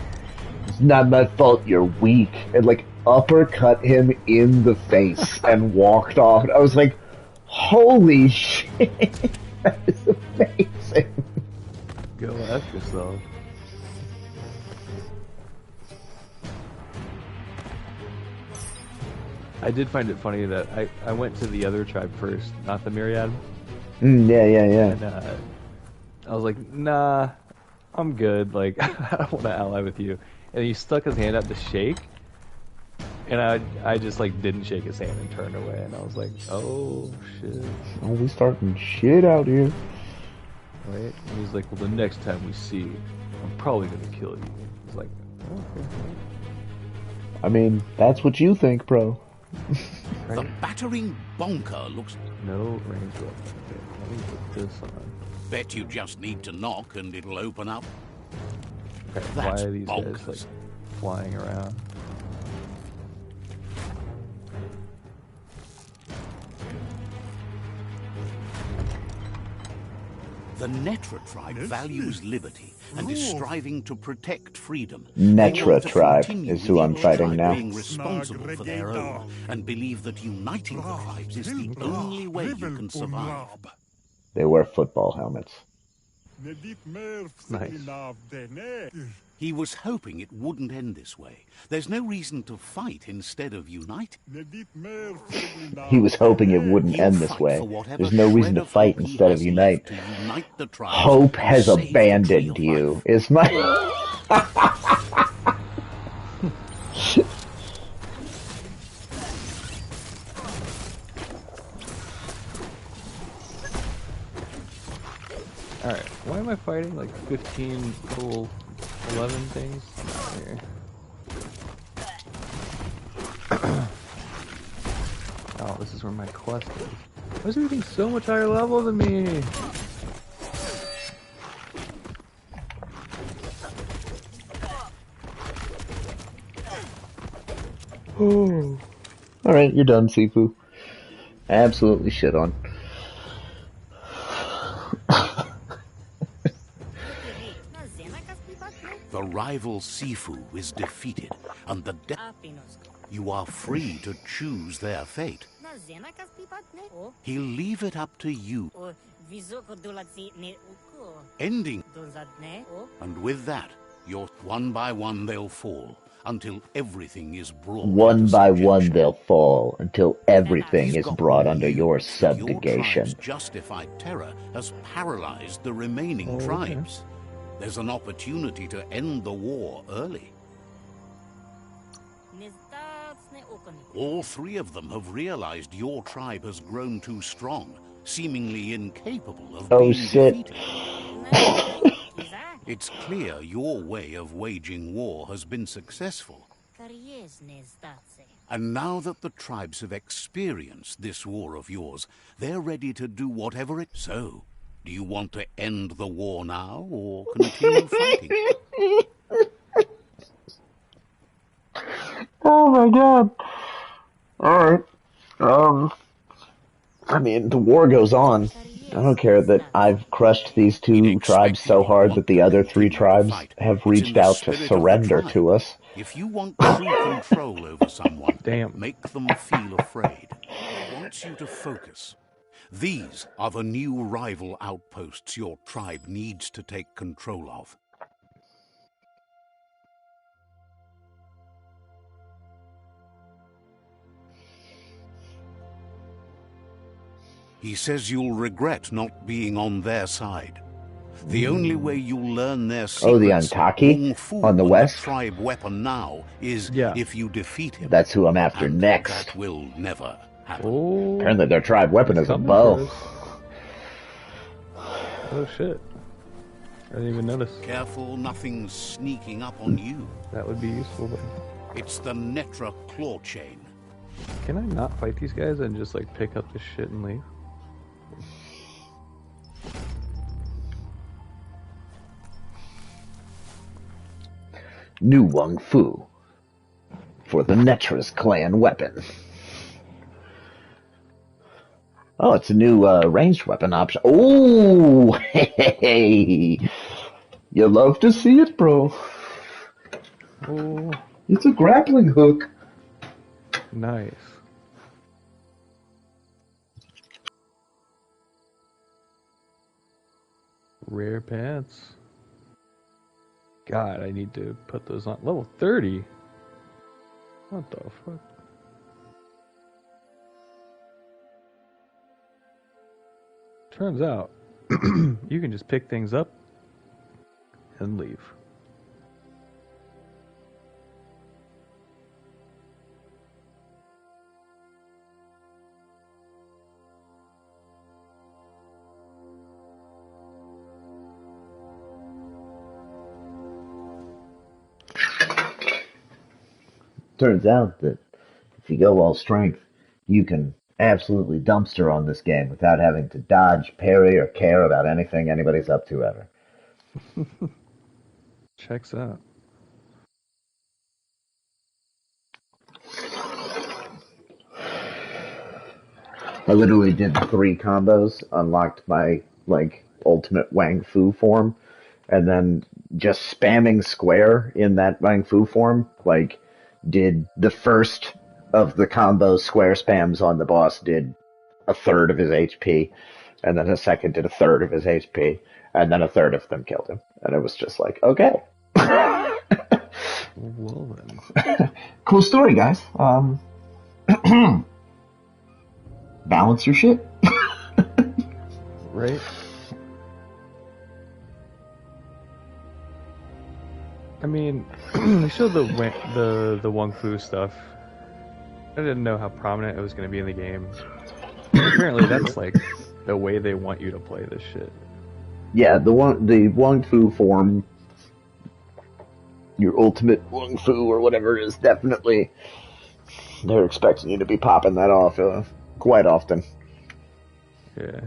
it's not my fault, you're weak. And like uppercut him in the face and walked off. And I was like, holy shit. That is amazing.
Go F yourself. I did find it funny that I went to the other tribe first, not the Myriad.
Yeah.
And I was like, nah, I'm good. Like, I don't want to ally with you. And he stuck his hand out to shake. And I just, like, didn't shake his hand and turned away. And I was like, oh, shit.
Oh, we starting shit out here.
Right? And he's like, well, the next time we see, I'm probably going to kill you. He's like, oh, okay.
I mean, that's what you think, bro.
The battering bonker looks...
No range weapon. Okay, let me put this on.
Bet you just need to knock and it'll open up.
Okay,
That's
why are these
bonkers.
guys, like, flying around?
The Netra tribe values liberty and is striving to protect freedom.
Netra tribe is who I'm fighting now.
Being responsible for their own and believe that uniting the tribes is the only way you can survive.
They wear football helmets.
Nice.
He was hoping it wouldn't end this way. There's no reason to fight instead of unite.
He was hoping it wouldn't
He'll
end this
fight
way.
for whatever
There's no reason
shred
to
of
fight
hope he
instead of
has
unite.
left to unite the tribes
Hope
and
has
save the
abandoned
tree of
you.
life.
Is my...
Alright, why am I fighting like 15 little 11 things? Here. Oh, this is where my quest is. Why is everything so much higher level than me?
All right, you're done, Sifu. Absolutely shit on.
The rival Sifu is defeated, and you are free to choose their fate. He'll leave it up to you. Ending. And with that, one by one they'll fall, until everything is brought
One
into
by one
subjection.
they'll fall, until everything
He's
is
got
brought under your
news that your
subjugation.
tribe's justified terror has paralyzed the remaining tribes. There's an opportunity to end the war early. All three of them have realized your tribe has grown too strong, seemingly incapable of being defeated. It's clear your way of waging war has been successful. And now that the tribes have experienced this war of yours, they're ready to do whatever it... So, do you want to end the war now, or continue fighting?
Oh my god. Alright. I mean, the war goes on. I don't care that I've crushed these two tribes so hard that the other three tribes have reached out to surrender to us.
If you want true control over someone, make them feel afraid. He wants you to focus. These are the new rival outposts your tribe needs to take control of. He says you'll regret not being on their side. The only way you'll learn their secrets,
the Antaki on the west?
The tribe weapon now, is if you defeat him.
That's who I'm after
and
next.
That will never happen.
Oh,
apparently their tribe weapon is a bow.
Oh shit. I didn't even notice.
Careful nothing's sneaking up on you.
That would be useful, but...
It's the Netra claw chain.
Can I not fight these guys and just like pick up this shit and leave?
New Wung Fu for the Netra's clan weapon. Oh, it's a new ranged weapon option. Oh, hey, you love to see it, bro.
Oh,
it's a grappling hook.
Nice. Rare pants. God, I need to put those on. Level 30? What the fuck? Turns out, you can just pick things up and leave.
Turns out that if you go all strength, you can absolutely dumpster on this game without having to dodge, parry, or care about anything anybody's up to ever.
Checks out.
I literally did 3 combos, unlocked my, ultimate Wang Fu form, and then just spamming square in that Wang Fu form, did the first of the combo square spams on the boss did a third of his HP, and then a second did a third of his HP, and then a third of them killed him. And it was just like, okay.
Well then.
Cool story, guys. Balance your shit.
Right? I mean, they showed the Wung Fu stuff. I didn't know how prominent it was going to be in the game. Apparently, that's like the way they want you to play this shit.
Yeah, the Wung Fu form, your ultimate Wung Fu or whatever, is definitely, they're expecting you to be popping that off quite often.
Yeah.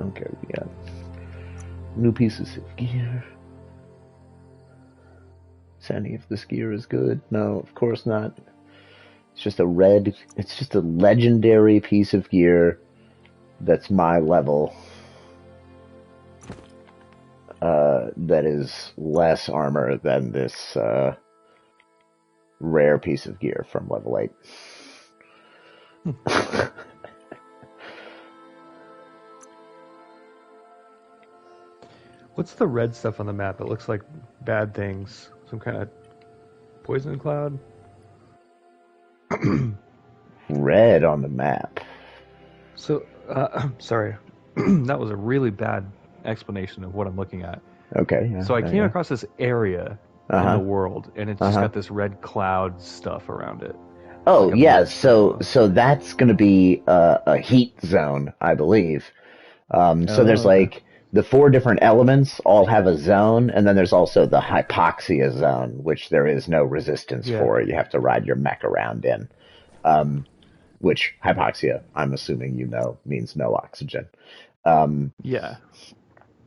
Okay, we got New pieces of gear. Is any of this gear is good? No, of course not. It's just a legendary piece of gear that's my level. That is less armor than this rare piece of gear from level 8.
What's the red stuff on the map? It looks like bad things. Some kind of poison cloud?
Red on the map.
So, sorry. That was a really bad explanation of what I'm looking at.
Okay. Yeah,
so I came across this area in the world, and it's just got this red cloud stuff around it.
Oh, like yeah. So that's going to be a heat zone, I believe. So there's like the 4 different elements all have a zone, and then there's also the hypoxia zone, which there is no resistance for. You have to ride your mech around in. Which hypoxia, I'm assuming means no oxygen.
Yeah.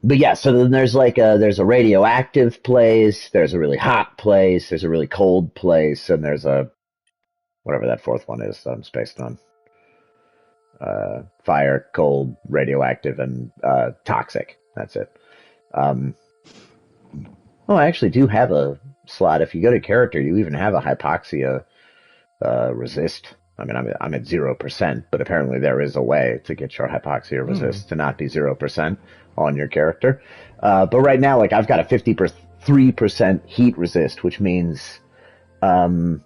But yeah, so then there's there's a radioactive place, there's a really hot place, there's a really cold place, and there's a whatever that 4th one is that I'm spaced on. Fire, cold, radioactive, and toxic. That's it. I actually do have a slot. If you go to character, you even have a hypoxia resist. I mean, I'm at 0%, but apparently there is a way to get your hypoxia resist to not be 0% on your character. But right now, I've got a 53% heat resist, which means, my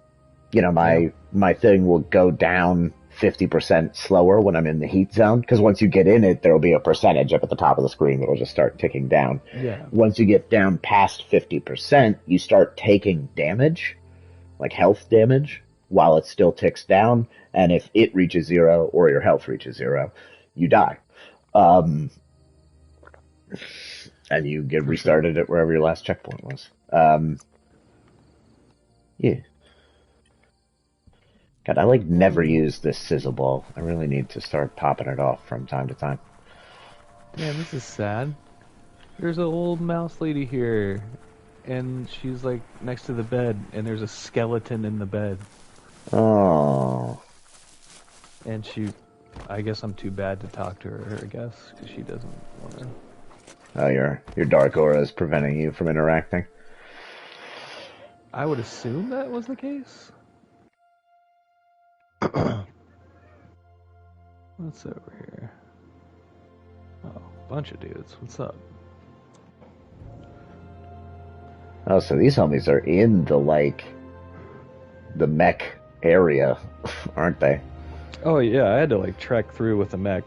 thing will go down 50% slower when I'm in the heat zone, because once you get in it, there'll be a percentage up at the top of the screen that'll just start ticking down.
Yeah.
Once you get down past 50%, you start taking damage, like health damage, while it still ticks down, and if it reaches 0 or your health reaches 0, you die. And you get restarted at wherever your last checkpoint was. Yeah. God, I never use this sizzle ball. I really need to start popping it off from time to time.
Man, this is sad. There's an old mouse lady here, and she's next to the bed, and there's a skeleton in the bed.
Oh.
And I guess I'm too bad to talk to her, I guess, because she doesn't want to.
Oh, your dark aura is preventing you from interacting?
I would assume that was the case. What's over here? Oh, bunch of dudes. What's up?
Oh, so these homies are in the mech area, aren't they?
Oh yeah, I had to trek through with a mech.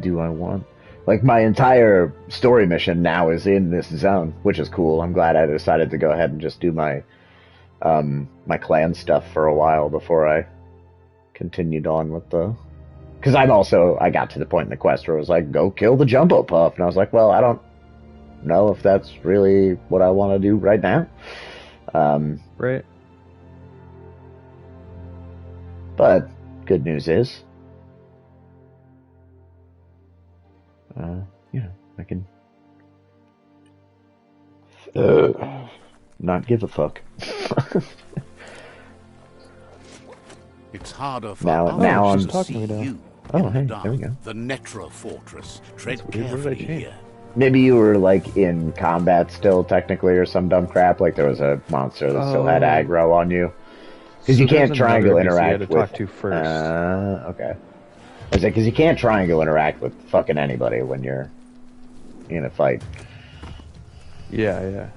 Do I want... my entire story mission now is in this zone, which is cool. I'm glad I decided to go ahead and just do my my clan stuff for a while before I continued on with the... Because I got to the point in the quest where it was go kill the Jumbo Puff, and I was well, I don't know if that's really what I want to do right now.
Right.
But good news is, I can not give a fuck.
It's harder for
now
others
I'm
to see you.
Oh, hey, there we go.
The Netra Fortress. Tread carefully here.
Maybe you were in combat still, technically, or some dumb crap. There was a monster that still had aggro on you. Because you can't triangle interact with...
talk to first.
Okay. I was because you can't triangle interact with fucking anybody when you're in a fight.
Yeah.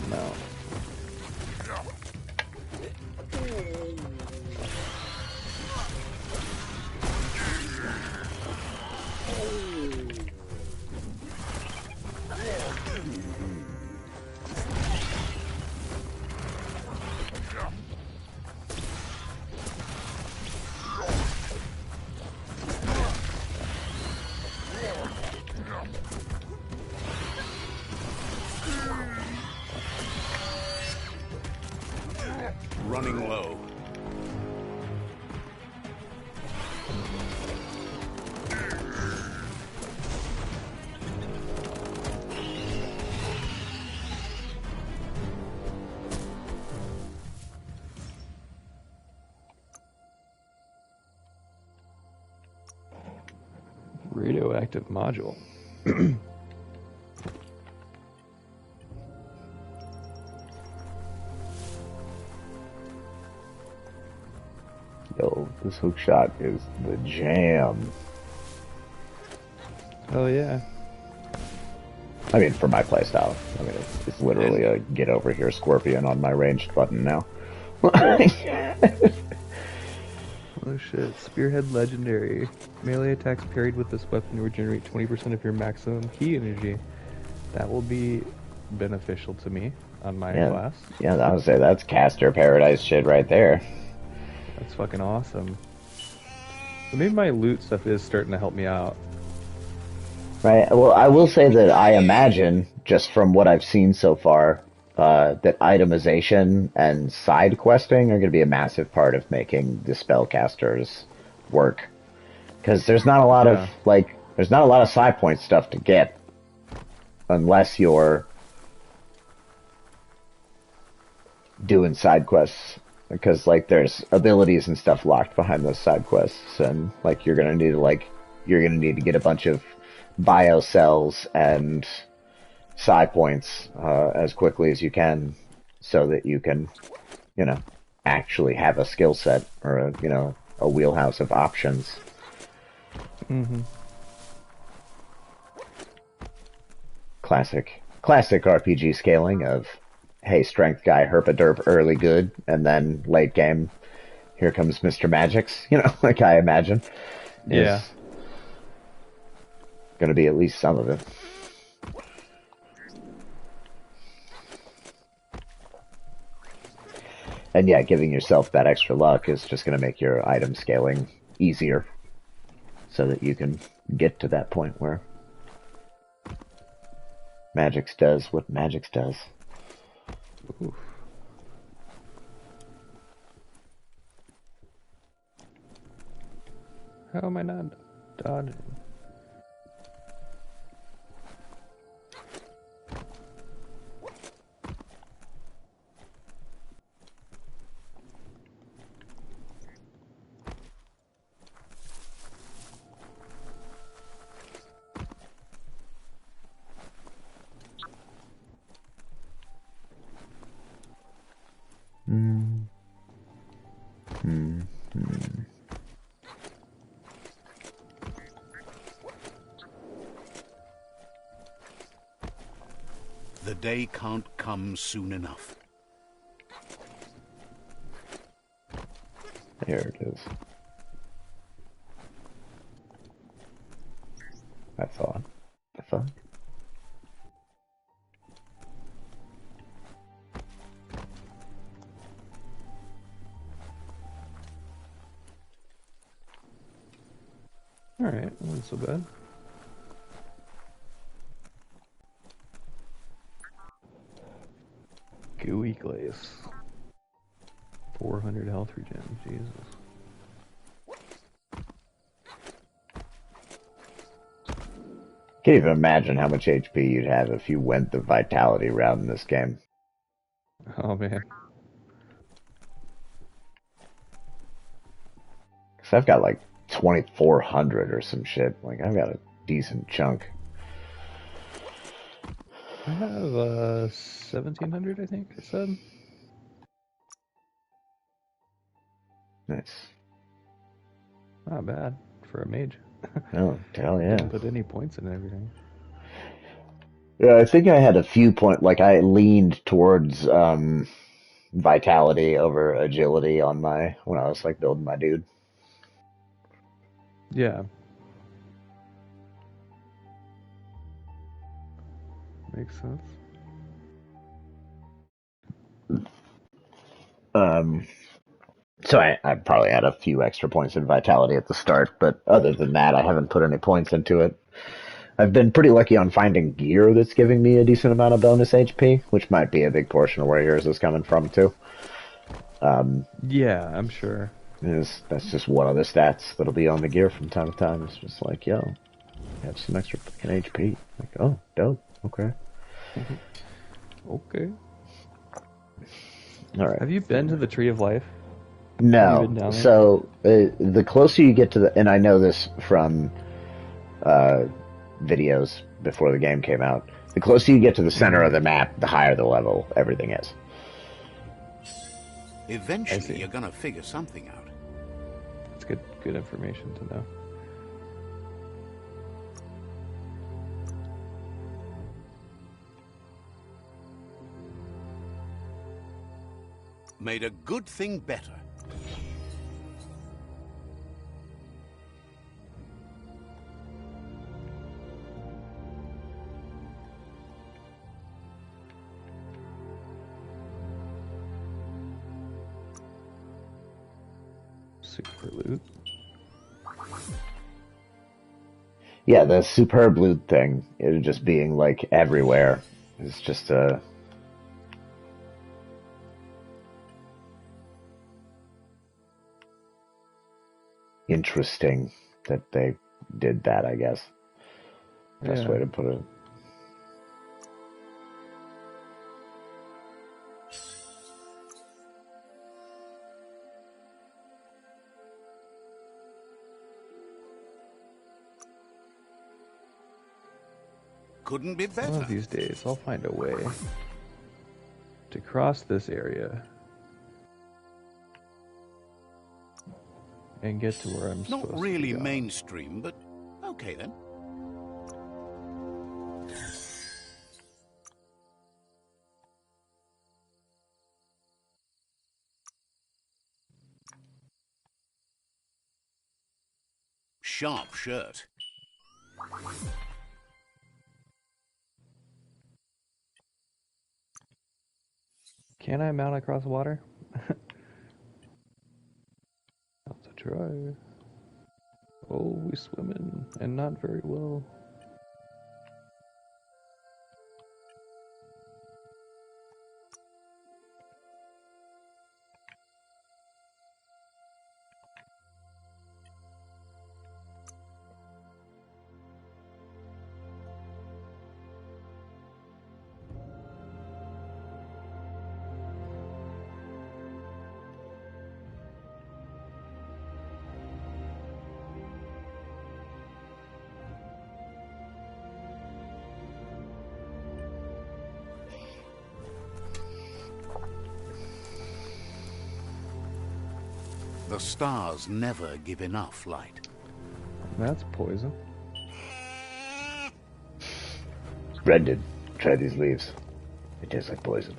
No.
Radioactive module.
Yo, this hook shot is the jam.
Oh yeah.
I mean, for my playstyle. I mean, it's literally a get over here scorpion on my ranged button now.
Oh shit, Spearhead Legendary. Melee attacks parried with this weapon regenerate 20% of your maximum key energy. That will be beneficial to me on my class.
Yeah, I would say that's caster paradise shit right there.
That's fucking awesome. So maybe my loot stuff is starting to help me out.
Right, well, I will say that I imagine, just from what I've seen so far, that itemization and side questing are going to be a massive part of making the spellcasters work. Because there's not a lot of, there's not a lot of side point stuff to get unless you're doing side quests. Because, there's abilities and stuff locked behind those side quests, and, you're going to need to get a bunch of bio cells and psi points as quickly as you can so that you can, actually have a skill set or a wheelhouse of options.
Mm-hmm.
Classic RPG scaling of, hey, strength guy, herpa-derp, early good, and then late game, here comes Mr. Magix, I imagine.
Yeah.
Going to be at least some of it. And yeah, giving yourself that extra luck is just going to make your item scaling easier so that you can get to that point where Magix does what Magix does.
Oof. How am I not dodging?
The day can't come soon enough.
There it is. I thought.
Alright, not so bad. Gooey glaze. 400 health regen, Jesus.
Can't even imagine how much HP you'd have if you went the vitality route in this game.
Oh man.
Because I've got 2,400 or some shit. I've got a decent chunk.
I have 1,700, I think I said.
Nice.
Not bad for a mage.
Oh, hell yeah.
Didn't put any points in everything.
Yeah, I think I had a few I leaned towards vitality over agility when I was building my dude.
Yeah. Makes sense.
So I probably had a few extra points in vitality at the start, but other than that, I haven't put any points into it. I've been pretty lucky on finding gear that's giving me a decent amount of bonus HP, which might be a big portion of where yours is coming from, too.
Yeah, I'm sure.
That's just one of the stats that'll be on the gear from time to time. It's just yo, have some extra fucking HP. Oh, dope. Okay.
Okay.
All right.
Have you been to the Tree of Life?
No. So the closer you get to and I know this from videos before the game came out. The closer you get to the center of the map, the higher the level everything is.
Eventually, you're gonna figure something out.
It's good information to know.
Made a good thing better.
Super loot.
Yeah, the superb loot thing, it just being like everywhere, is just interesting that they did that, I guess. Best way to put it.
Couldn't be better.
One of these days, I'll find a way to cross this area and get to where I'm supposed to go.
Not really mainstream, but okay then. Sharp shirt.
Can I mount across water? Have to try. Oh, we swimming, and not very well.
The stars never give enough light.
That's poison.
Brendan, try these leaves. It tastes like poison.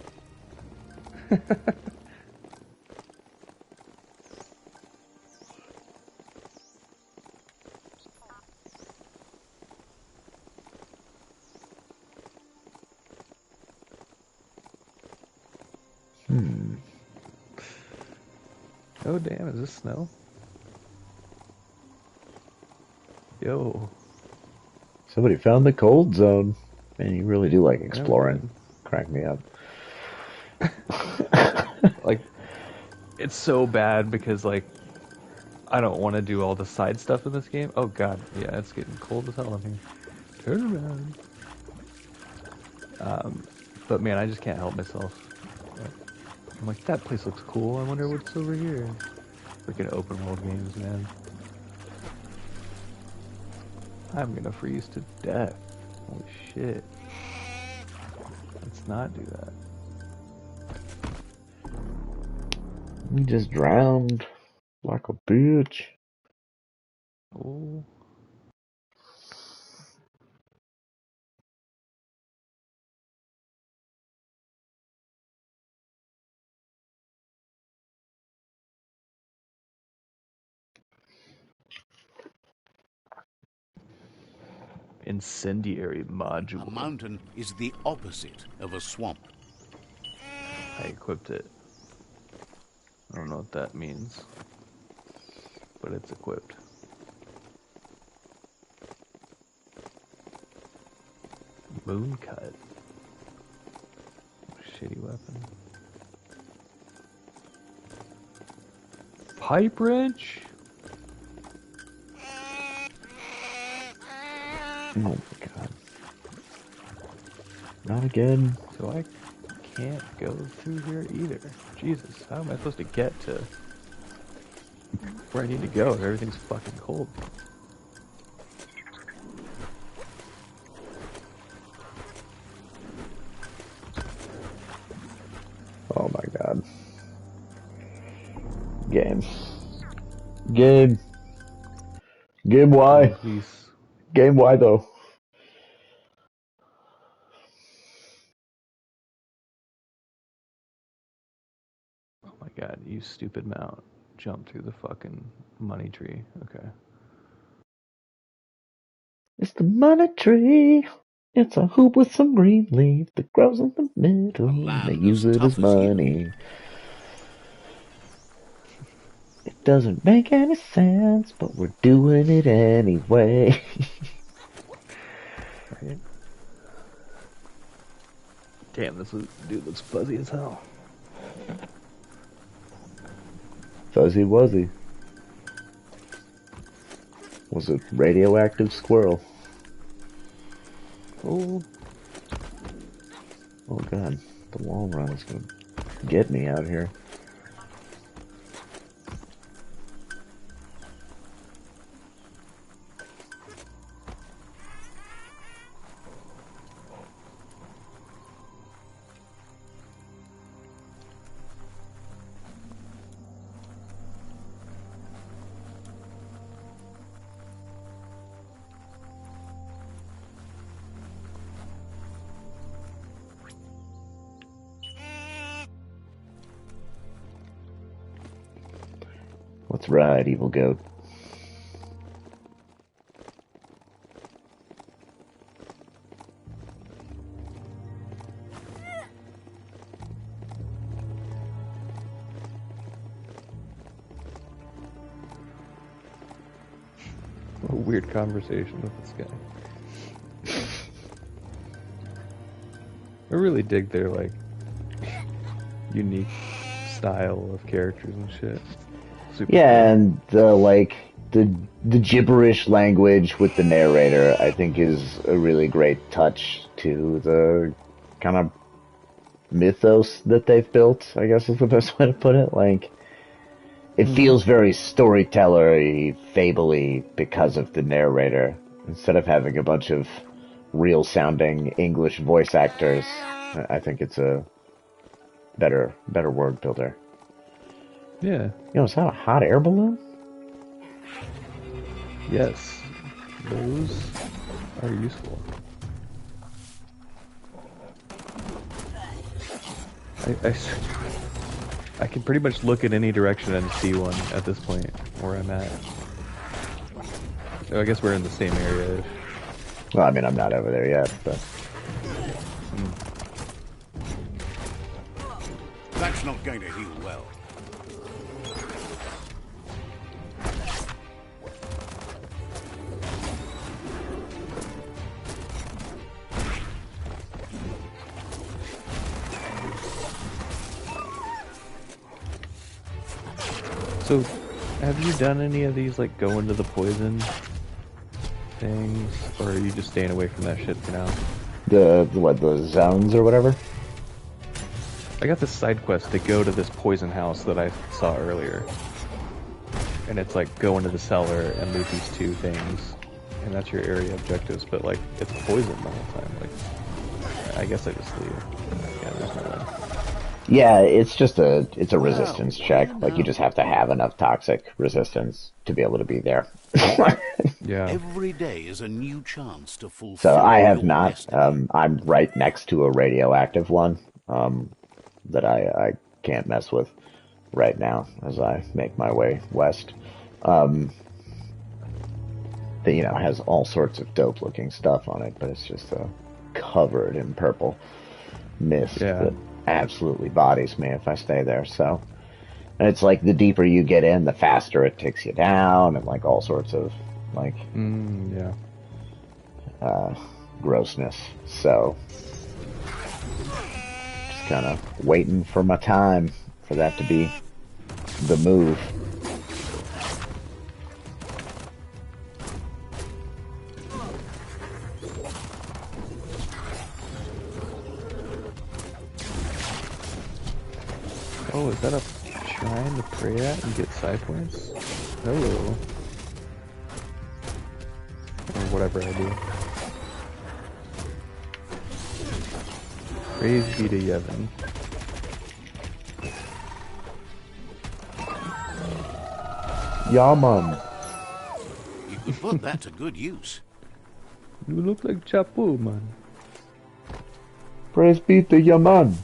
Oh damn, is this snow? Yo.
Somebody found the cold zone. Man, you really do like exploring. Crack me up.
Like, it's so bad because, like, I don't want to do all the side stuff in this game. Oh god, yeah, it's getting cold as hell in here. Turn around. But man, I just can't help myself. I'm like, that place looks cool. I wonder what's over here. Freaking open world games, man. I'm gonna freeze to death. Holy shit. Let's not do that.
We just drowned like a bitch.
Oh. Incendiary module.
A mountain is the opposite of a swamp.
I equipped it. I don't know what that means, but it's equipped. Moon cut. Shitty weapon. Pipe wrench?
Oh my god. Not again.
So I can't go through here either. Jesus, how am I supposed to get to where I need to go if everything's fucking cold?
Game. Game. Game
Oh,
Y.
he's...
Game Y though.
Oh my god, you stupid mount. Jump through the fucking money tree. Okay.
It's the money tree. It's a hoop with some green leaf that grows in the middle.
A
And they
land
use
as
it as
tough as you.
money. It doesn't make any sense, but we're doing it anyway.
Right. Damn, this dude looks fuzzy as hell.
Fuzzy Wuzzy was a radioactive squirrel. Oh, oh god, the long run is gonna get me out here. Let's ride, evil goat.
A weird conversation with this guy. I really dig their, like, unique style of characters and shit. Super
Yeah,
cool.
and the gibberish language with the narrator, I think, is a really great touch to the kind of mythos that they've built. I guess is the best way to put it. Like, it feels very storytellery, fable-y because of the narrator, instead of having a bunch of real-sounding English voice actors. I think it's a better word builder.
Yeah.
Is that a hot air balloon?
Yes. Those are useful. I can pretty much look in any direction and see one at this point where I'm at. So I guess we're in the same area.
Well, I mean, I'm not over there yet, but...
That's not going to heal well.
So, have you done any of these, like, go into the poison things? Or are you just staying away from that shit for now?
The zones or whatever?
I got this side quest to go to this poison house that I saw earlier. And it's like, go into the cellar and loot these two things. And that's your area objectives, but like, it's poison the whole time. Like, I guess I just leave. Yeah, there's no way.
Yeah, it's a resistance check. Like, you just have to have enough toxic resistance to be able to be there.
Yeah.
Every day is a new chance to fulfill
So I have
your
not.
destiny.
I'm right next to a radioactive one that I can't mess with right now as I make my way west. That has all sorts of dope looking stuff on it, but it's just covered in purple mist that absolutely bodies me if I stay there. So, and it's like the deeper you get in, the faster it takes you down, and like all sorts of like grossness. So, just kind of waiting for my time for that to be the move.
Oh, is that a shrine to pray at and get side points? Hello. Or whatever I do. Praise be to Yevon.
Yeah, man.
You could put that to good use.
You look like Chapu, man.
Praise be to ya, man.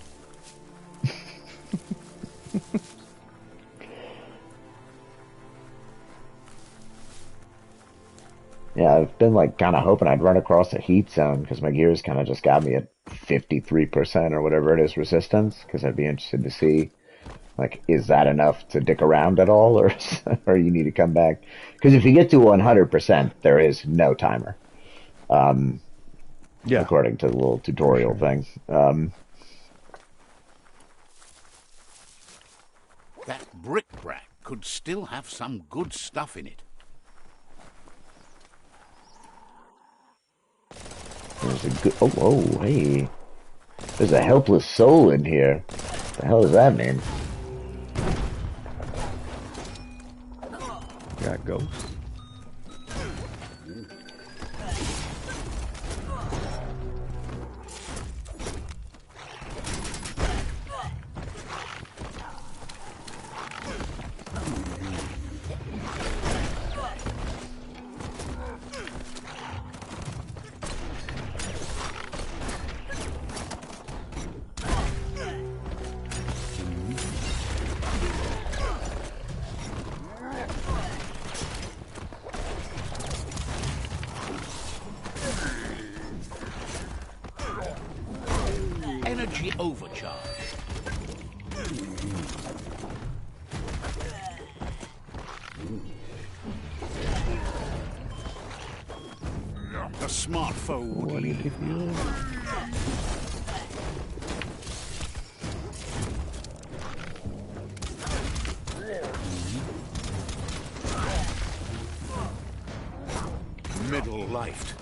Yeah, I've been like kind of hoping I'd run across a heat zone because my gears kind of just got me at 53% or whatever it is resistance. Because I'd be interested to see, like, is that enough to dick around at all, or or you need to come back? Because if you get to 100%, there is no timer, um,
Yeah,
according to the little
for
tutorial
sure.
thing.
That brick-brack could still have some good stuff in it.
There's a good. Oh, whoa, hey, there's a helpless soul in here. What the hell does that mean?
Got ghosts.
Energy overcharge. A smartphone would leave. Middle lifed.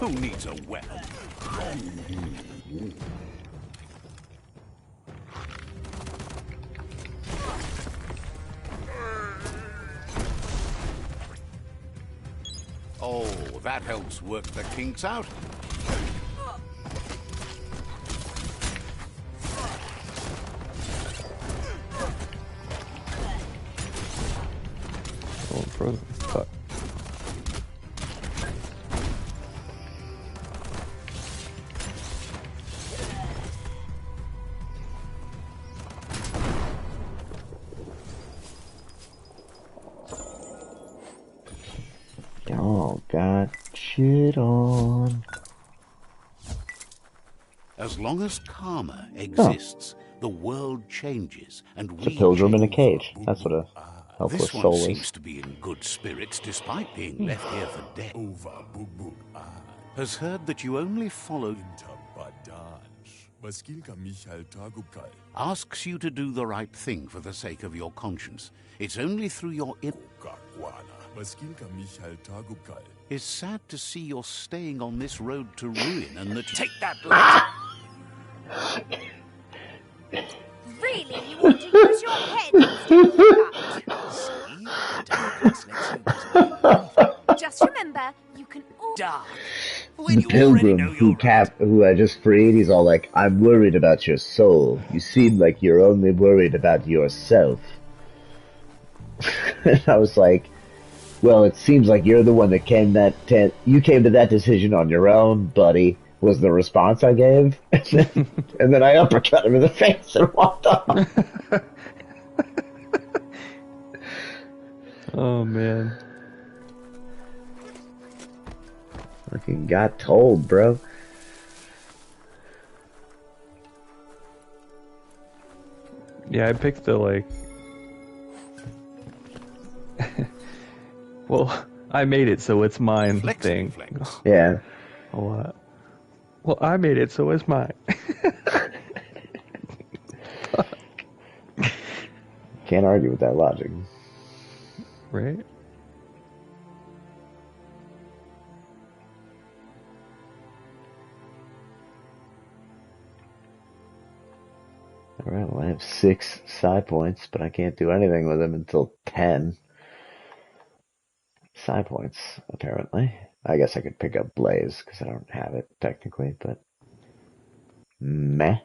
Who needs a weapon? Oh, that helps work the kinks out.
Oh, frozen. Fuck.
Y'all got shit on.
As long as karma
Oh,
exists, the world changes, and
it's a
we
pilgrim in a
change.
cage. That's what a helpless
This one
soul is.
seems to be in good spirits despite being left here for dead. Has heard that you only followed. Asks you to do the right thing for the sake of your conscience. It's only through your It's sad to see you're staying on this road to ruin and that take that light.
Really, you want to use your head instead of your gut? See? The darkness lets you visit. Just remember, you can all
Dark. When
The
you already
pilgrim
know you're right.
who I just freed, he's all like, I'm worried about your soul. You seem like you're only worried about yourself. And I was like, well, it seems like you're the one that you came to that decision on your own, buddy, was the response I gave. And then I uppercut him in the face and walked off.
Oh man.
Fucking got told, bro.
Yeah, I picked the like. Well, I made it, so it's mine thing.
Flex.
Yeah.
What? Well, I made it, so it's mine.
Can't argue with that logic.
Right?
Alright, well, I have 6 psi points, but I can't do anything with them until 10 psi points, apparently. I guess I could pick up Blaze, because I don't have it, technically, but Meh.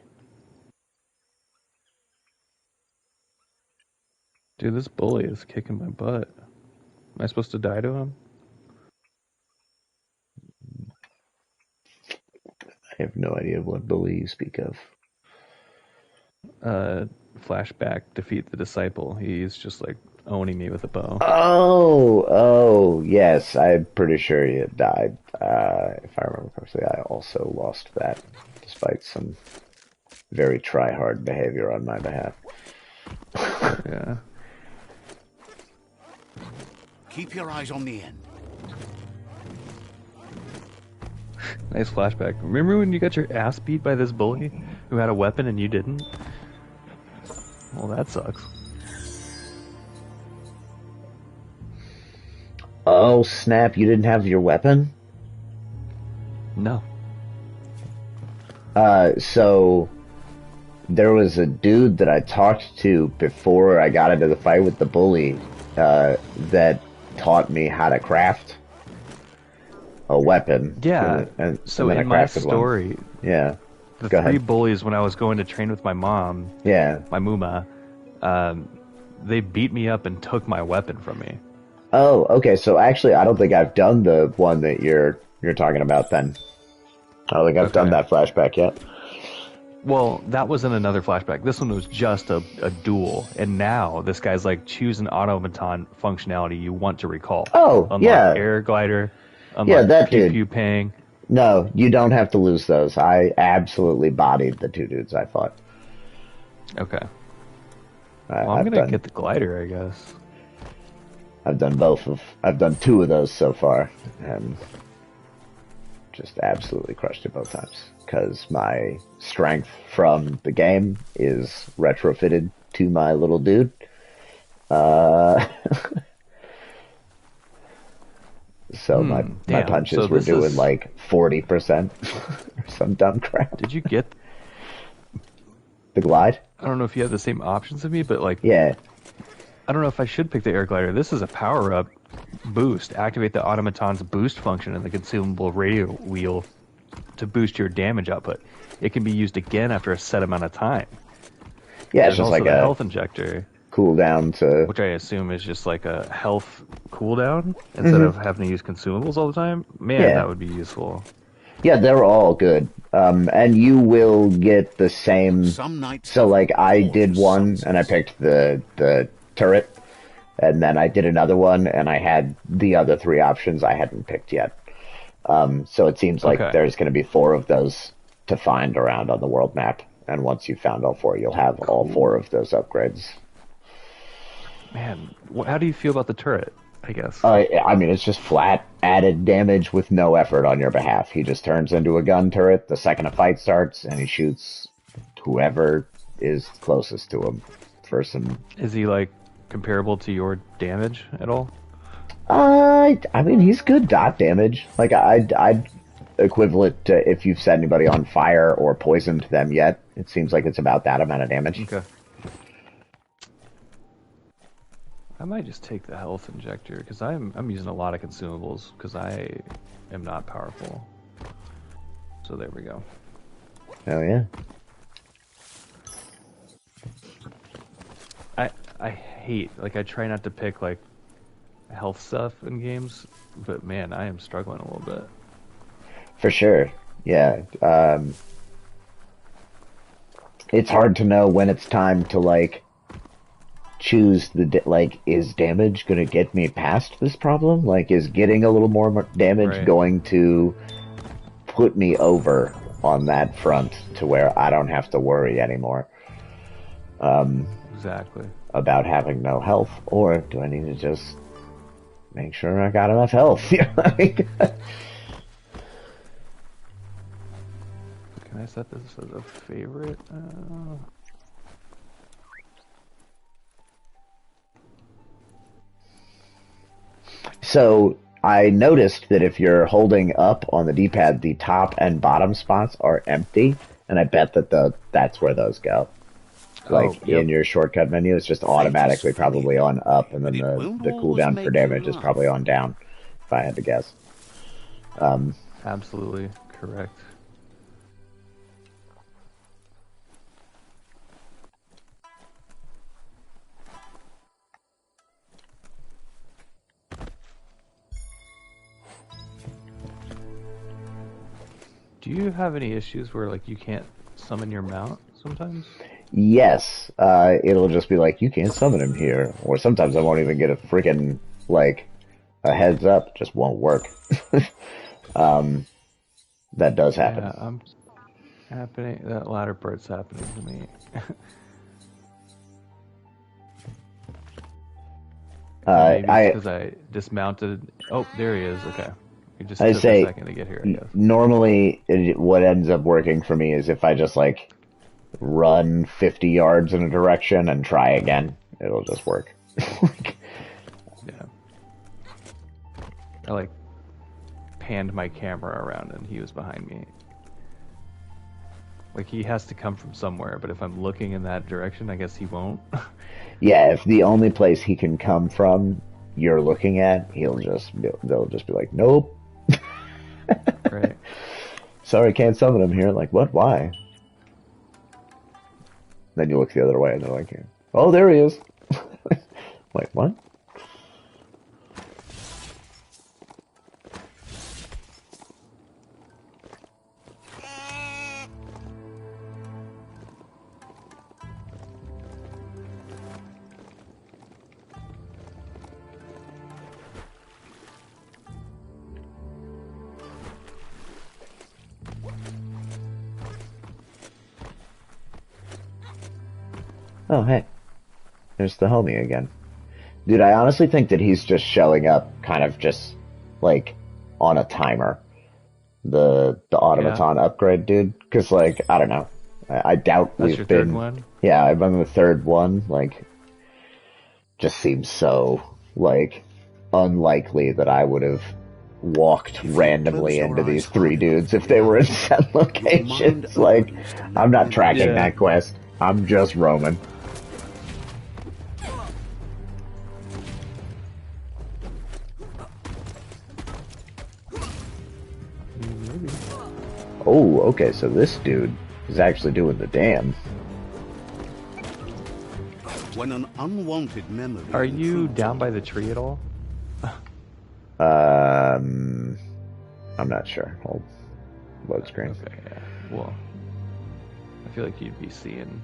Dude, this bully is kicking my butt. Am I supposed to die to him?
I have no idea what bully you speak of.
Flashback, defeat the disciple. He's just like owning me with a bow.
Oh, yes. I'm pretty sure you died. If I remember correctly, I also lost that, despite some very try-hard behavior on my behalf.
Yeah.
Keep your eyes on the end.
Nice flashback. Remember when you got your ass beat by this bully who had a weapon and you didn't? Well, that sucks.
Oh, snap. You didn't have your weapon?
No.
So there was a dude that I talked to before I got into the fight with the bully, that taught me how to craft a weapon.
Yeah. So
then I
in my
crafted
story,
one. Yeah.
the
Go
three
ahead.
bullies when I was going to train with my mom,
Yeah.
my Muma, they beat me up and took my weapon from me.
Oh, okay. So actually, I don't think I've done the one that you're talking about then. I don't think I've done that flashback yet.
Well, that was in another flashback. This one was just a duel, and now this guy's like, choose an automaton functionality you want to recall.
Oh,
unlock
yeah.
air glider, unlock
Yeah, that
pew
dude.
pew pang.
No, you don't have to lose those. I absolutely bodied the two dudes I fought.
Okay. Well, I'm gonna get the glider, I guess.
I've done two of those so far, and just absolutely crushed it both times. Because my strength from the game is retrofitted to my little dude. So my punches were doing like 40% or some dumb crap.
Did you get
the glide?
I don't know if you have the same options as me, but like,
yeah.
I don't know if I should pick the air glider. This is a power-up boost. Activate the automaton's boost function in the consumable radio wheel to boost your damage output. It can be used again after a set amount of time.
Yeah,
There's
it's just
also
like
the
a
health injector.
Cooldown to...
Which I assume is just like a health cooldown instead of having to use consumables all the time. Man, that would be useful.
Yeah, they're all good. And you will get the same... So, like, I did one, and I picked the turret, and then I did another one, and I had the other three options I hadn't picked yet. So it seems like there's going to be 4 of those to find around on the world map. And once you've found all 4, you'll have all 4 of those upgrades.
Man, how do you feel about the turret, I guess?
I mean, it's just flat added damage with no effort on your behalf. He just turns into a gun turret the second a fight starts, and he shoots whoever is closest to him for some...
Is he, like, comparable to your damage at all?
I mean, he's good dot damage. Like, I'd equivalent to if you've set anybody on fire or poisoned them yet. It seems like it's about that amount of damage.
Okay. I might just take the health injector, because I'm using a lot of consumables, because I am not powerful. So there we go.
Oh, yeah.
I hate, like, I try not to pick, like, health stuff in games, but man, I am struggling a little bit.
For sure, yeah. It's hard to know when it's time to, like, choose is damage going to get me past this problem? Like, is getting a little more damage going to put me over on that front to where I don't have to worry anymore?
Exactly.
About having no health, or do I need to just make sure I got enough health?
Can I set this as a favorite?
So I noticed that if you're holding up on the D-pad, the top and bottom spots are empty, and I bet that that's where those go. Like, in your shortcut menu, it's just automatically probably on up, and then the cooldown for damage is probably on down, if I had to guess.
Absolutely correct. Do you have any issues where like you can't summon your mount sometimes?
Yes, it'll just be like, you can't summon him here. Or sometimes I won't even get a freaking, like, a heads up. Just won't work. That does happen.
Yeah, I'm happening. That latter part's happening to me. Maybe it's because I dismounted. Oh, there he is. Okay. It just
I
took
say,
a second to get here, I guess.
normally what ends up working for me is if I just, like, run 50 yards in a direction and try again. It'll just work.
Yeah. I, like, panned my camera around and he was behind me. Like, he has to come from somewhere, but if I'm looking in that direction, I guess he won't.
Yeah, if the only place he can come from you're looking at, they'll just be like, nope.
Right.
Sorry, can't summon him here. Like, what? Why? Then you look the other way and they're like, oh, there he is. Like, what? Oh, hey. There's the homie again. Dude, I honestly think that he's just showing up kind of just, like, on a timer. The automaton upgrade, dude. Because, like, I don't know. I doubt
That's
we've
your
been...
third one?
Yeah, I've been the third one. Like, just seems so, like, unlikely that I would have walked randomly into these three dudes if they were in set locations. Like, I'm not tracking that quest. I'm just roaming.
Maybe.
Oh, okay, so this dude is actually doing the damn.
When an unwanted memory...
Are you down by the tree at all?
I'm not sure. Hold. Load screen.
Okay, yeah. Well, I feel like you'd be seeing...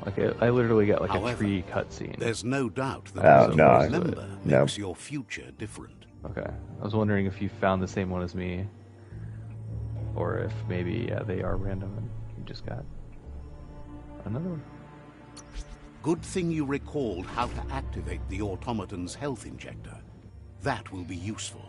Like, I literally got, like,
However,
a tree cutscene.
There's no doubt that remember makes your future different.
Okay. I was wondering if you found the same one as me. Or if maybe they are random and you just got another one.
Good thing you recalled how to activate the automaton's health injector. That will be useful.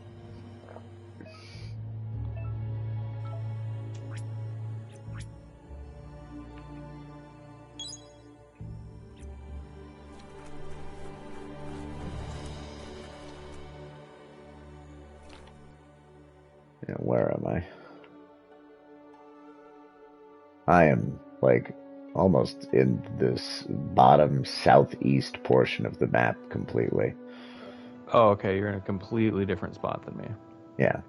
Yeah, where am I? I am, like, almost in this bottom southeast portion of the map completely.
Oh, okay. You're in a completely different spot than me.
Yeah.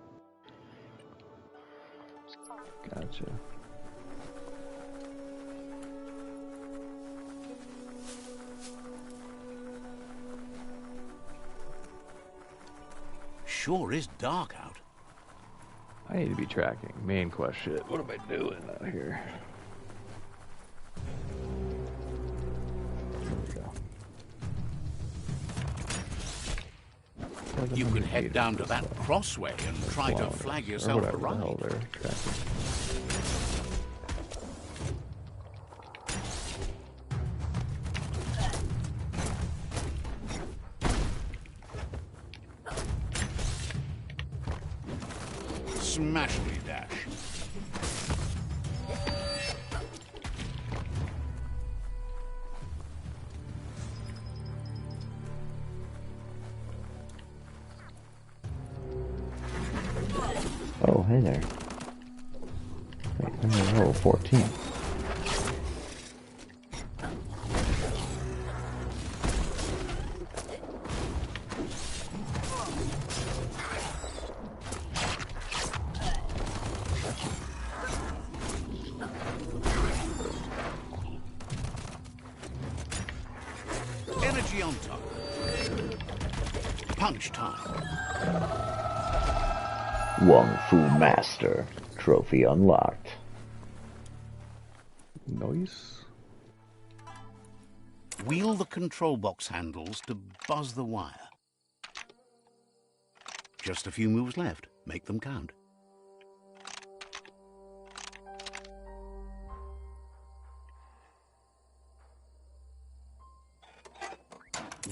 Gotcha.
Sure is dark out.
I need to be tracking. Main quest shit. What am I doing out here? There we go.
You could head down to that crossway and try to flag yourself a ride. Smashly dash.
Oh, hey there. Wait, I'm gonna roll 14.
Energy on top. Punch time.
Wong Fu Master. Trophy unlocked.
Nice.
Wheel the control box handles to buzz the wire. Just a few moves left. Make them count.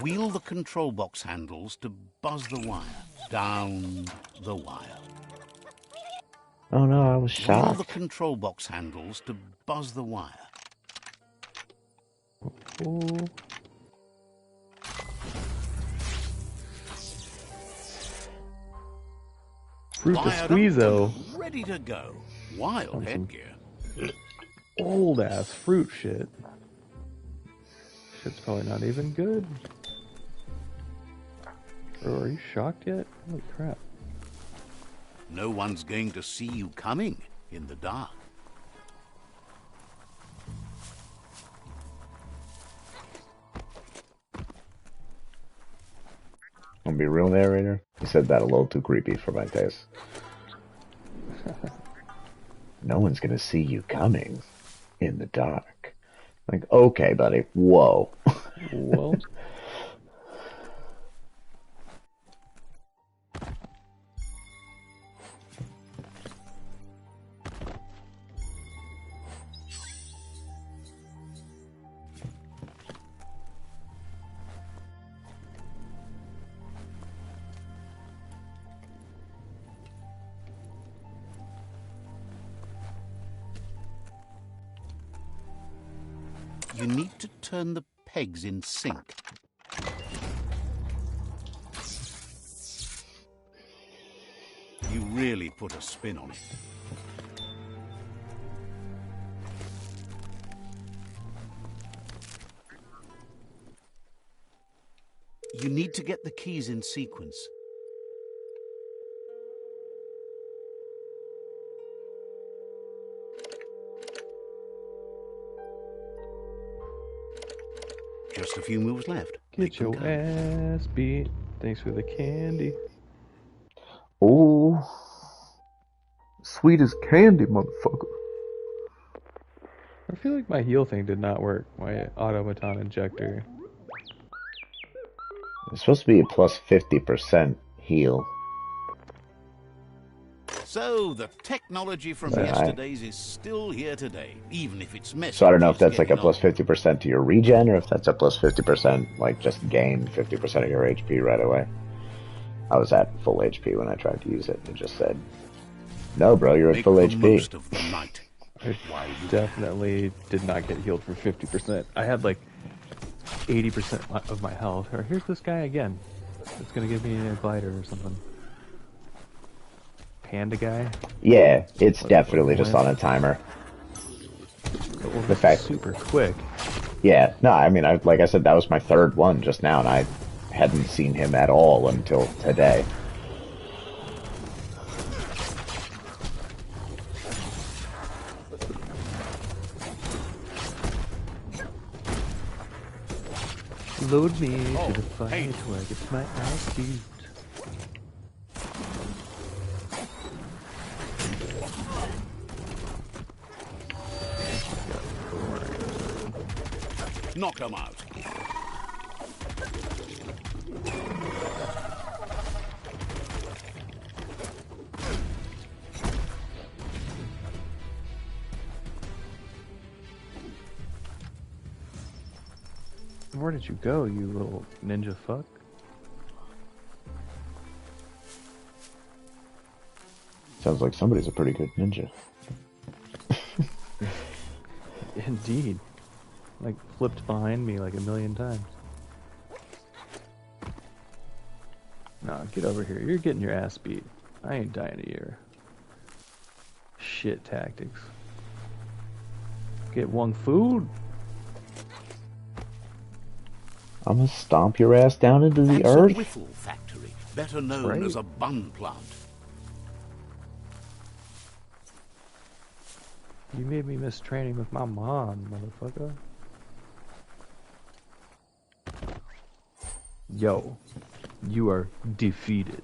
Wheel the control box handles to buzz the wire. Down the wire.
Oh no, I was
Wheel the
shocked.
control box handles to buzz the wire.
Oh. Fruit to
Wired
squeeze,
up
though.
and ready to go. Wild headgear.
Old ass fruit shit. Shit's probably not even good. Or are you shocked yet? Holy crap.
No one's going to see you coming in the dark.
I'll be real narrator. He said that a little too creepy for my taste. No one's gonna see you coming in the dark. Like, okay, buddy. Whoa.
Well.
You need to turn the pegs in sync. You really put a spin on it. You need to get the keys in sequence. Just a few moves left.
Get your ass beat. Thanks for the candy.
Oh. Sweet as candy, motherfucker.
I feel like my heal thing did not work. My automaton injector.
It's supposed to be a plus 50% heal.
So the technology from yesterday's is still here today, even if it's messy.
So I don't know if that's like a plus 50% to your regen, or if that's a plus 50%, like just gain 50% of your HP right away. I was at full HP when I tried to use it, and it just said, "No, bro, you're at full HP."
Most of the night.
I definitely did not get healed for 50%. I had like 80% of my health. Or here's this guy again. It's gonna give me a glider or something. Panda guy?
Yeah, it's definitely just on a timer.
The fact super quick.
Yeah, no, I mean, like I said, that was my third one just now, and I hadn't seen him at all until today.
Load me to the fight where I get my ass beat.
Knock them out.
Where did you go, you little ninja fuck?
Sounds like somebody's a pretty good ninja.
Indeed. Like, flipped behind me like a million times. Nah, get over here. You're getting your ass beat. I ain't dying to your shit tactics. Get Wong food.
I'm gonna stomp your ass down into the
That's
earth.
a whiffle factory, better known as a bun plant.
You made me miss training with my mom, motherfucker. Yo, you are defeated.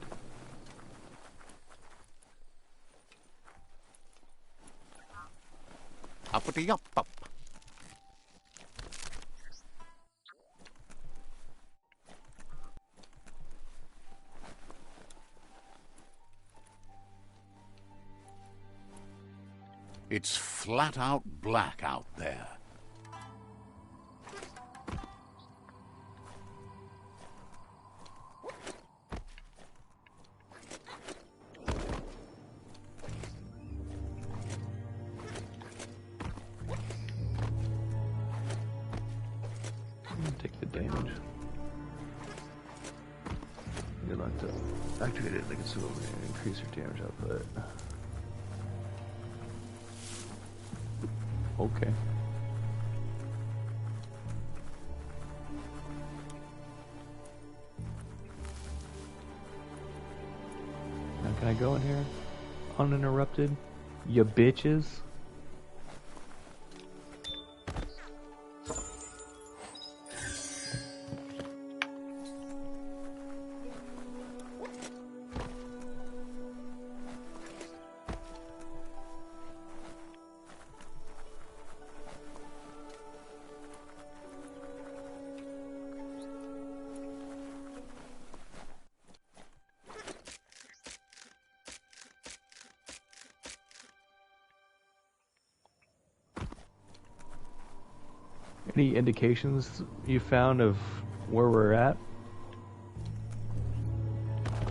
Uppity up up. It's flat out black out there.
Take the damage. You're locked up. Activate it like a sword and increase your damage output. Okay. Now can I go in here uninterrupted? Ya bitches? Any indications you found of where we're at?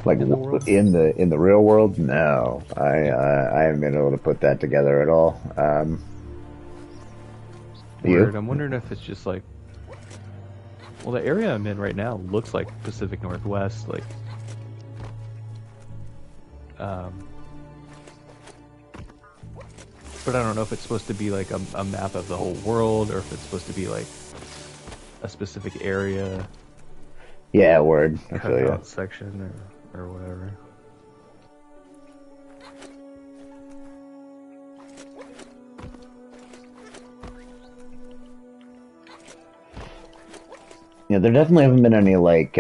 Like
In the world?
in the real world, no. I haven't been able to put that together at all.
Weird.
You?
I'm wondering if it's just like, well, the area I'm in right now looks like Pacific Northwest, like, but I don't know if it's supposed to be like a map of the whole world, or if it's supposed to be like a specific area,
Yeah, word. I
cut
feel you.
out section, or whatever.
Yeah, there definitely haven't been any like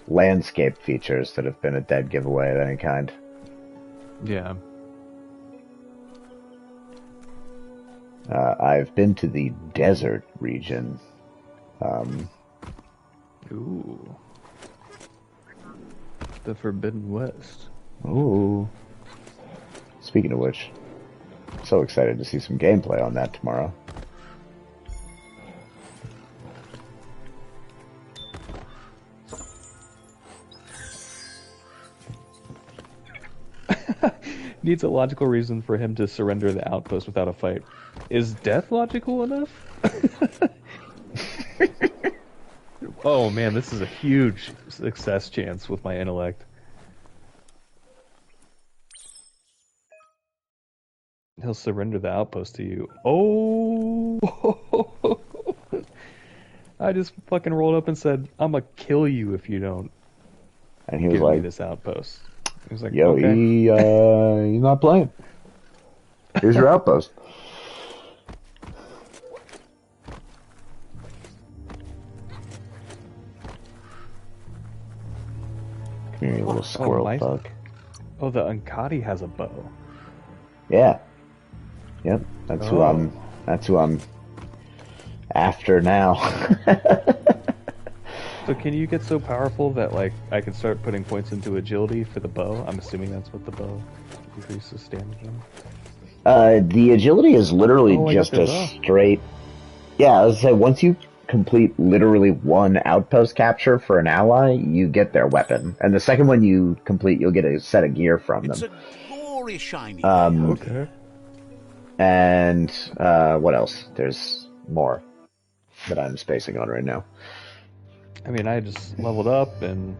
landscape features that have been a dead giveaway of any kind.
Yeah.
I've been to the desert region.
Ooh. The Forbidden West.
Ooh. Speaking of which, I'm so excited to see some gameplay on that tomorrow.
Needs a logical reason for him to surrender the outpost without a fight. Is death logical enough? Oh man, this is a huge success chance with my intellect. He'll surrender the outpost to you. Oh! I just fucking rolled up and said, I'm gonna kill you if you don't
And he was
give me
like,
this outpost. He was like,
yo,
okay.
he's not playing. Here's your outpost. Come here, you little squirrel
my-
fuck.
Oh, the Ankati has a bow.
Yeah. Yep. That's who I'm after now.
So can you get so powerful that like I can start putting points into agility for the bow? I'm assuming that's what the bow increases damage on.
The agility is literally
Oh, I
just
got
a
their bow.
straight. Yeah, I was say once you complete literally one outpost capture for an ally, you get their weapon, and the second one you complete, you'll get a set of gear from
It's
them.
a glory shiny.
Okay.
And what else? There's more that I'm spacing on right now.
I mean, I just leveled up and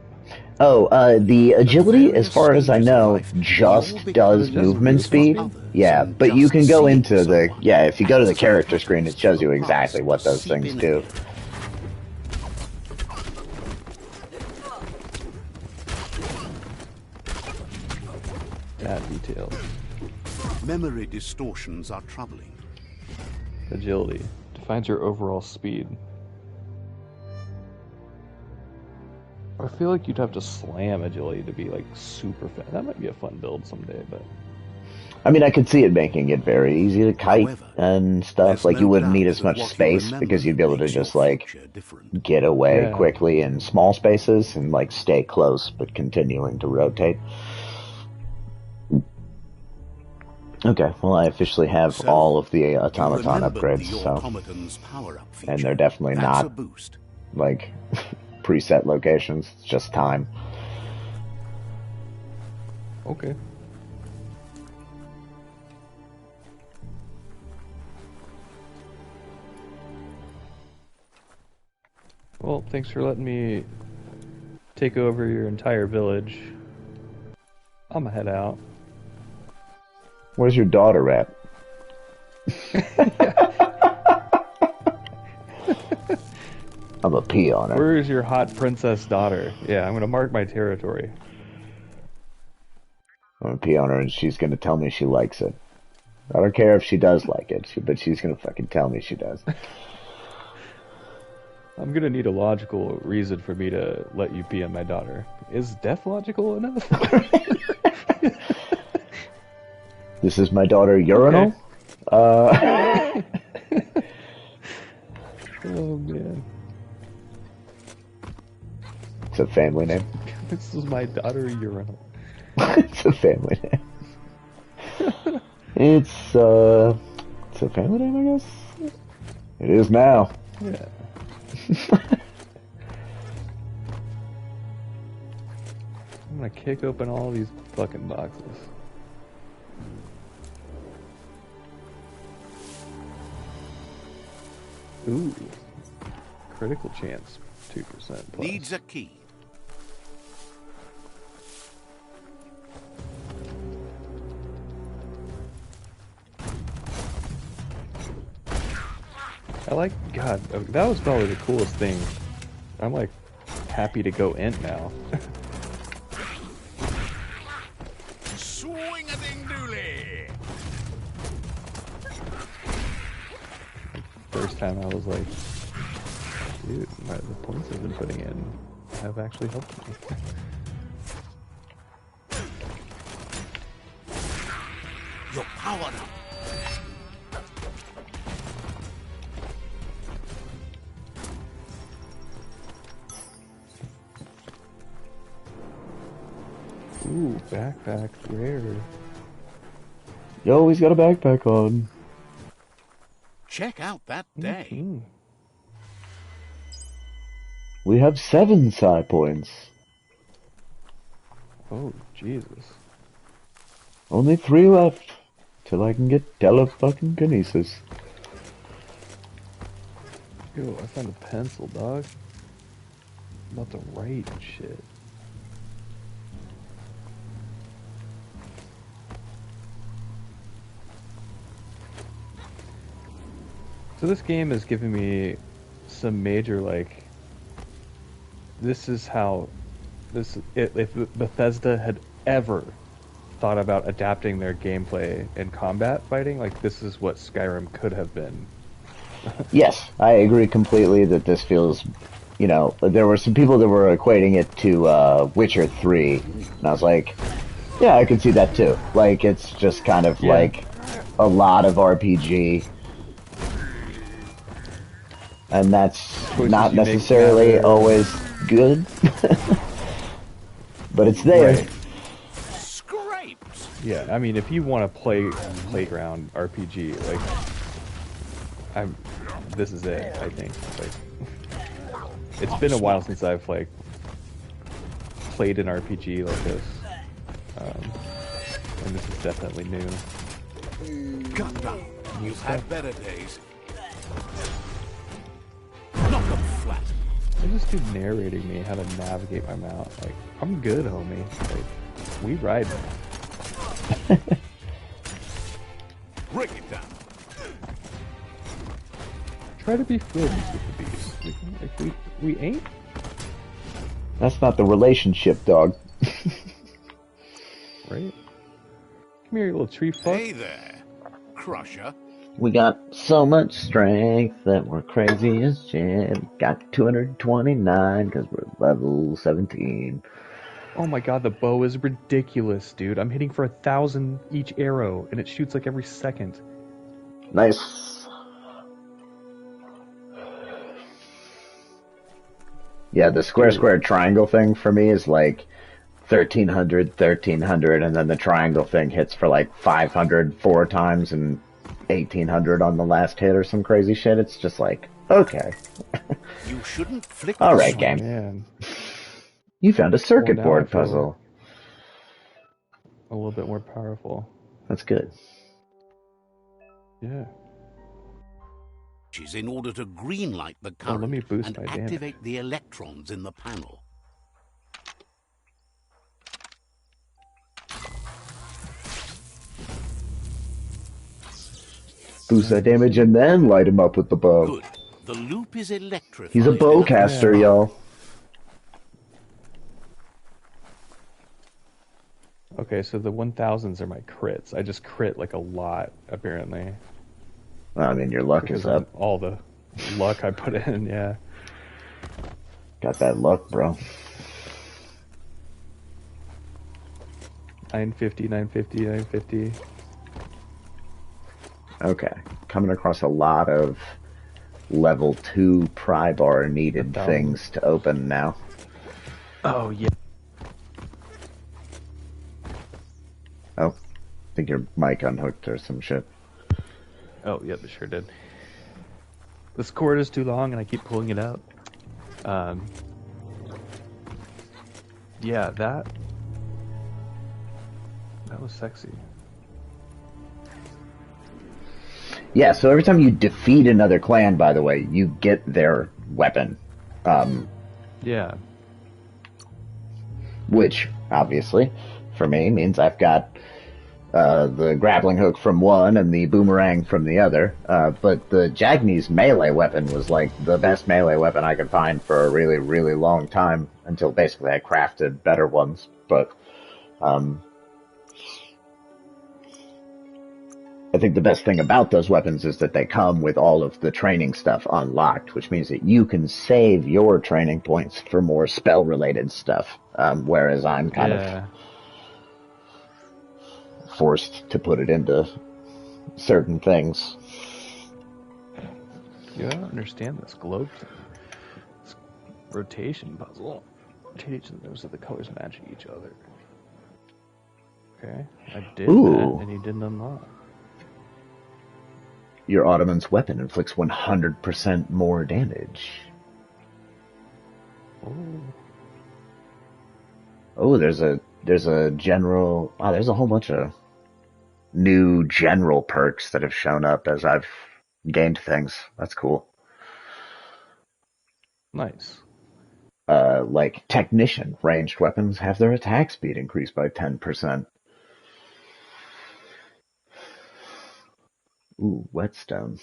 Oh, the agility, as
various
far as I
stages of
know,
life,
just
we all
does
become
movement
movement
speed.
speed?
Yeah,
and
but you
just
can go
seeing
into the
someone
if you go to the
acts as a
character screen, it
catalyst
shows you
for the
exactly
past
what
to
those
seep
things
in
do.
again.
that detail.
Memory distortions are troubling.
Agility defines your overall speed. I feel like you'd have to slam agility to be like super fast. That might be a fun build someday, but
I mean, I could see it making it very easy to kite
However,
and stuff.
there's
Like, you
no
wouldn't need
doubt
as
that
much
what you
space because you'd be
remember
able to
makes your
just, like,
future different.
get away
Yeah.
quickly in small spaces and, like, stay close but continuing to rotate. Okay, well, I officially have
So,
all of the
you
automaton
remembered
upgrades,
the
so...
automaton's power-up feature.
And they're definitely
That's a
not,
boost.
like, preset locations. It's just time.
Okay. Well, thanks for letting me take over your entire village. I'm gonna head out.
Where's your daughter at? I'm a pee on her.
Where is your hot princess daughter? Yeah, I'm gonna mark my territory.
I'm gonna pee on her and she's gonna tell me she likes it. I don't care if she does like it, but she's gonna fucking tell me she does.
I'm gonna need a logical reason for me to let you pee on my daughter. Is death logical enough?
This is my daughter, Urinal.
Okay. Oh man.
It's a family name.
This is my daughter, Urinal.
It's a family name. It's a family name, I guess? It is now.
Yeah. I'm gonna kick open all these fucking boxes. Ooh. Critical chance, 2% plus.
Needs a key.
I like, God, that was probably the coolest thing. I'm like happy to go int now.
Swing a ding dooley.
First time I was like, dude, the points I've been putting in have actually helped me.
You're powered up.
Ooh, backpack, rare.
Yo, he's got a backpack on.
Check out that day.
Mm-hmm.
We have 7 psi points.
Oh, Jesus.
Only 3 left. Till I can get telefucking-kinesis.
Yo, I found a pencil, dog. I'm about to write shit. So this game is giving me some major, like, this is how, if Bethesda had ever thought about adapting their gameplay in combat fighting, like, this is what Skyrim could have been.
Yes, I agree completely that this feels, you know, there were some people that were equating it to Witcher 3, and I was like, yeah, I can see that too. Like, it's just kind of like a lot of RPG. And that's not necessarily always good. But it's there.
Right.
Scraped.
Yeah, I mean, if you want to play playground RPG, like, this is it, I think. Like, it's been a while since I've, like, played an RPG like this. And this is definitely new.
Cut down. You've had better days. Knock them flat.
There's this dude narrating me how to navigate my mount. Like, I'm good, homie. Like, we ride.
Break it down.
Try to be friends with the beast. Like, we ain't.
That's not the relationship, dog.
Right? Come here, you little tree fuck.
Hey there, Crusher.
We got so much strength that we're crazy as shit. Got 229 because we're level 17.
Oh my god, the bow is ridiculous, dude. I'm hitting for 1,000 each arrow, and it shoots like every second.
Nice. Yeah, the square triangle thing for me is like 1,300, 1,300, and then the triangle thing hits for like 500 4 times and 1,800 on the last hit or some crazy shit. It's just like, okay.
You shouldn't flick
All
the
right,
switch.
game.
Man.
You found a circuit
Well, now I
board
feel
puzzle.
a little bit more powerful.
That's good.
Yeah.
In order to greenlight the
Oh, let
current
me boost
and
my damage.
activate the electrons in the panel.
Boost that damage and then light him up with the bow.
Good. The loop is electrified.
He's a bowcaster, y'all.
Okay, so the 1,000s are my crits. I just crit like a lot, apparently.
I mean, your luck
Because
is up.
of all the luck I put in, yeah.
Got that luck, bro.
950, 950, 950.
Okay. Coming across a lot of level 2 pry bar needed things to open now.
Oh, yeah.
Oh, I think your mic unhooked or some shit.
Oh, yep, it sure did. This cord is too long and I keep pulling it out. Yeah, that was sexy.
Yeah, so every time you defeat another clan, by the way, you get their weapon.
Yeah.
Which, obviously, for me, means I've got the grappling hook from one and the boomerang from the other. But the Jagni's melee weapon was like the best melee weapon I could find for a really, really long time until basically I crafted better ones. But I think the best thing about those weapons is that they come with all of the training stuff unlocked, which means that you can save your training points for more spell-related stuff, whereas I'm kind of forced to put it into certain things.
Yeah, I don't understand this globe thing. This rotation puzzle. Rotate each of them so the colors match each other. Okay, I did that, and he didn't unlock.
Your Ottoman's weapon inflicts 100% more damage. Oh, there's a general. Wow, there's a whole bunch of new general perks that have shown up as I've gained things. That's cool.
Nice.
Like technician, ranged weapons have their attack speed increased by 10%. Ooh, whetstone.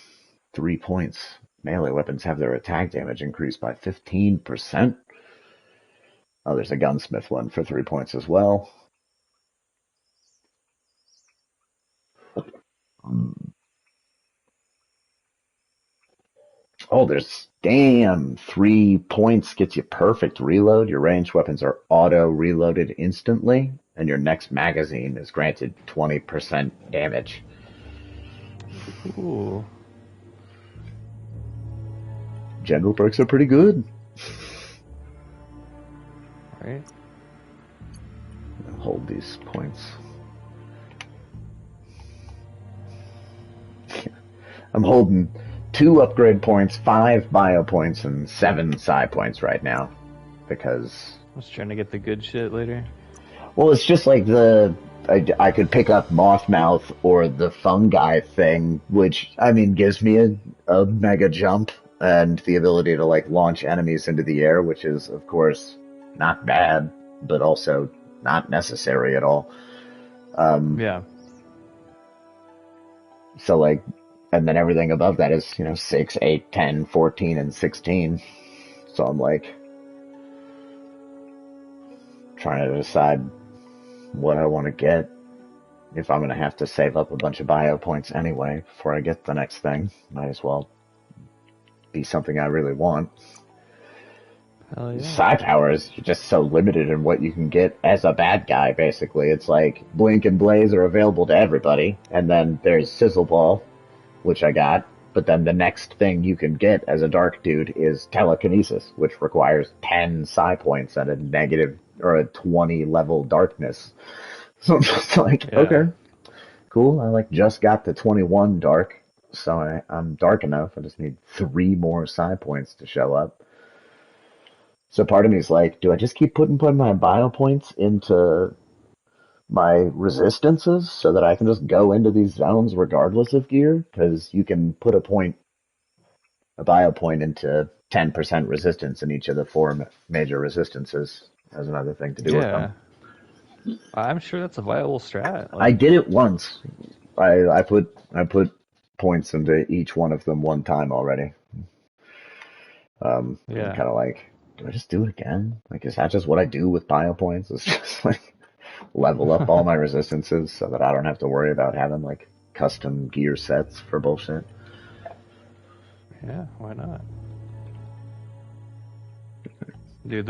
3 points. Melee weapons have their attack damage increased by 15%. Oh, there's a gunsmith one for 3 points as well. Oh, there's 3 points gets you perfect reload. Your ranged weapons are auto reloaded instantly, and your next magazine is granted 20% damage.
Ooh.
General perks are pretty good.
Right.
Hold these points. I'm holding 2 upgrade points, 5 bio points, and 7 psi points right now. Because
I was trying to get the good shit later.
Well, it's just like I could pick up Mothmouth or the fungi thing, which, I mean, gives me a mega jump and the ability to, like, launch enemies into the air, which is, of course, not bad, but also not necessary at all.
Yeah.
So, like, and then everything above that is, 6, 8, 10, 14, and 16. So I'm, like, trying to decide what I want to get. If I'm going to have to save up a bunch of bio points anyway before I get the next thing, might as well be something I really want.
Hell yeah.
Psi powers, you're just so limited in what you can get as a bad guy, basically. It's like Blink and Blaze are available to everybody, and then there's Sizzle Ball, which I got, but then the next thing you can get as a dark dude is telekinesis, which requires 10 psi points at a negative or a 20 level darkness. So I'm just like,
Yeah.
okay, cool. I like just got to 21 dark, so I'm dark enough. I just need 3 more psi points to show up. So part of me is like, do I just keep putting my bio points into my resistances so that I can just go into these zones regardless of gear? Because you can put a bio point into 10% resistance in each of the 4 major resistances. As another thing to do with them.
Yeah. I'm sure that's a viable strat.
I
Like,
did it once. I put points into each one of them one time already. I'm
yeah.
kind of like, do I just do it again? Like, is that just what I do with bio points? It's just like level up all my resistances so that I don't have to worry about having like custom gear sets for bullshit.
Yeah, why not? Dude, the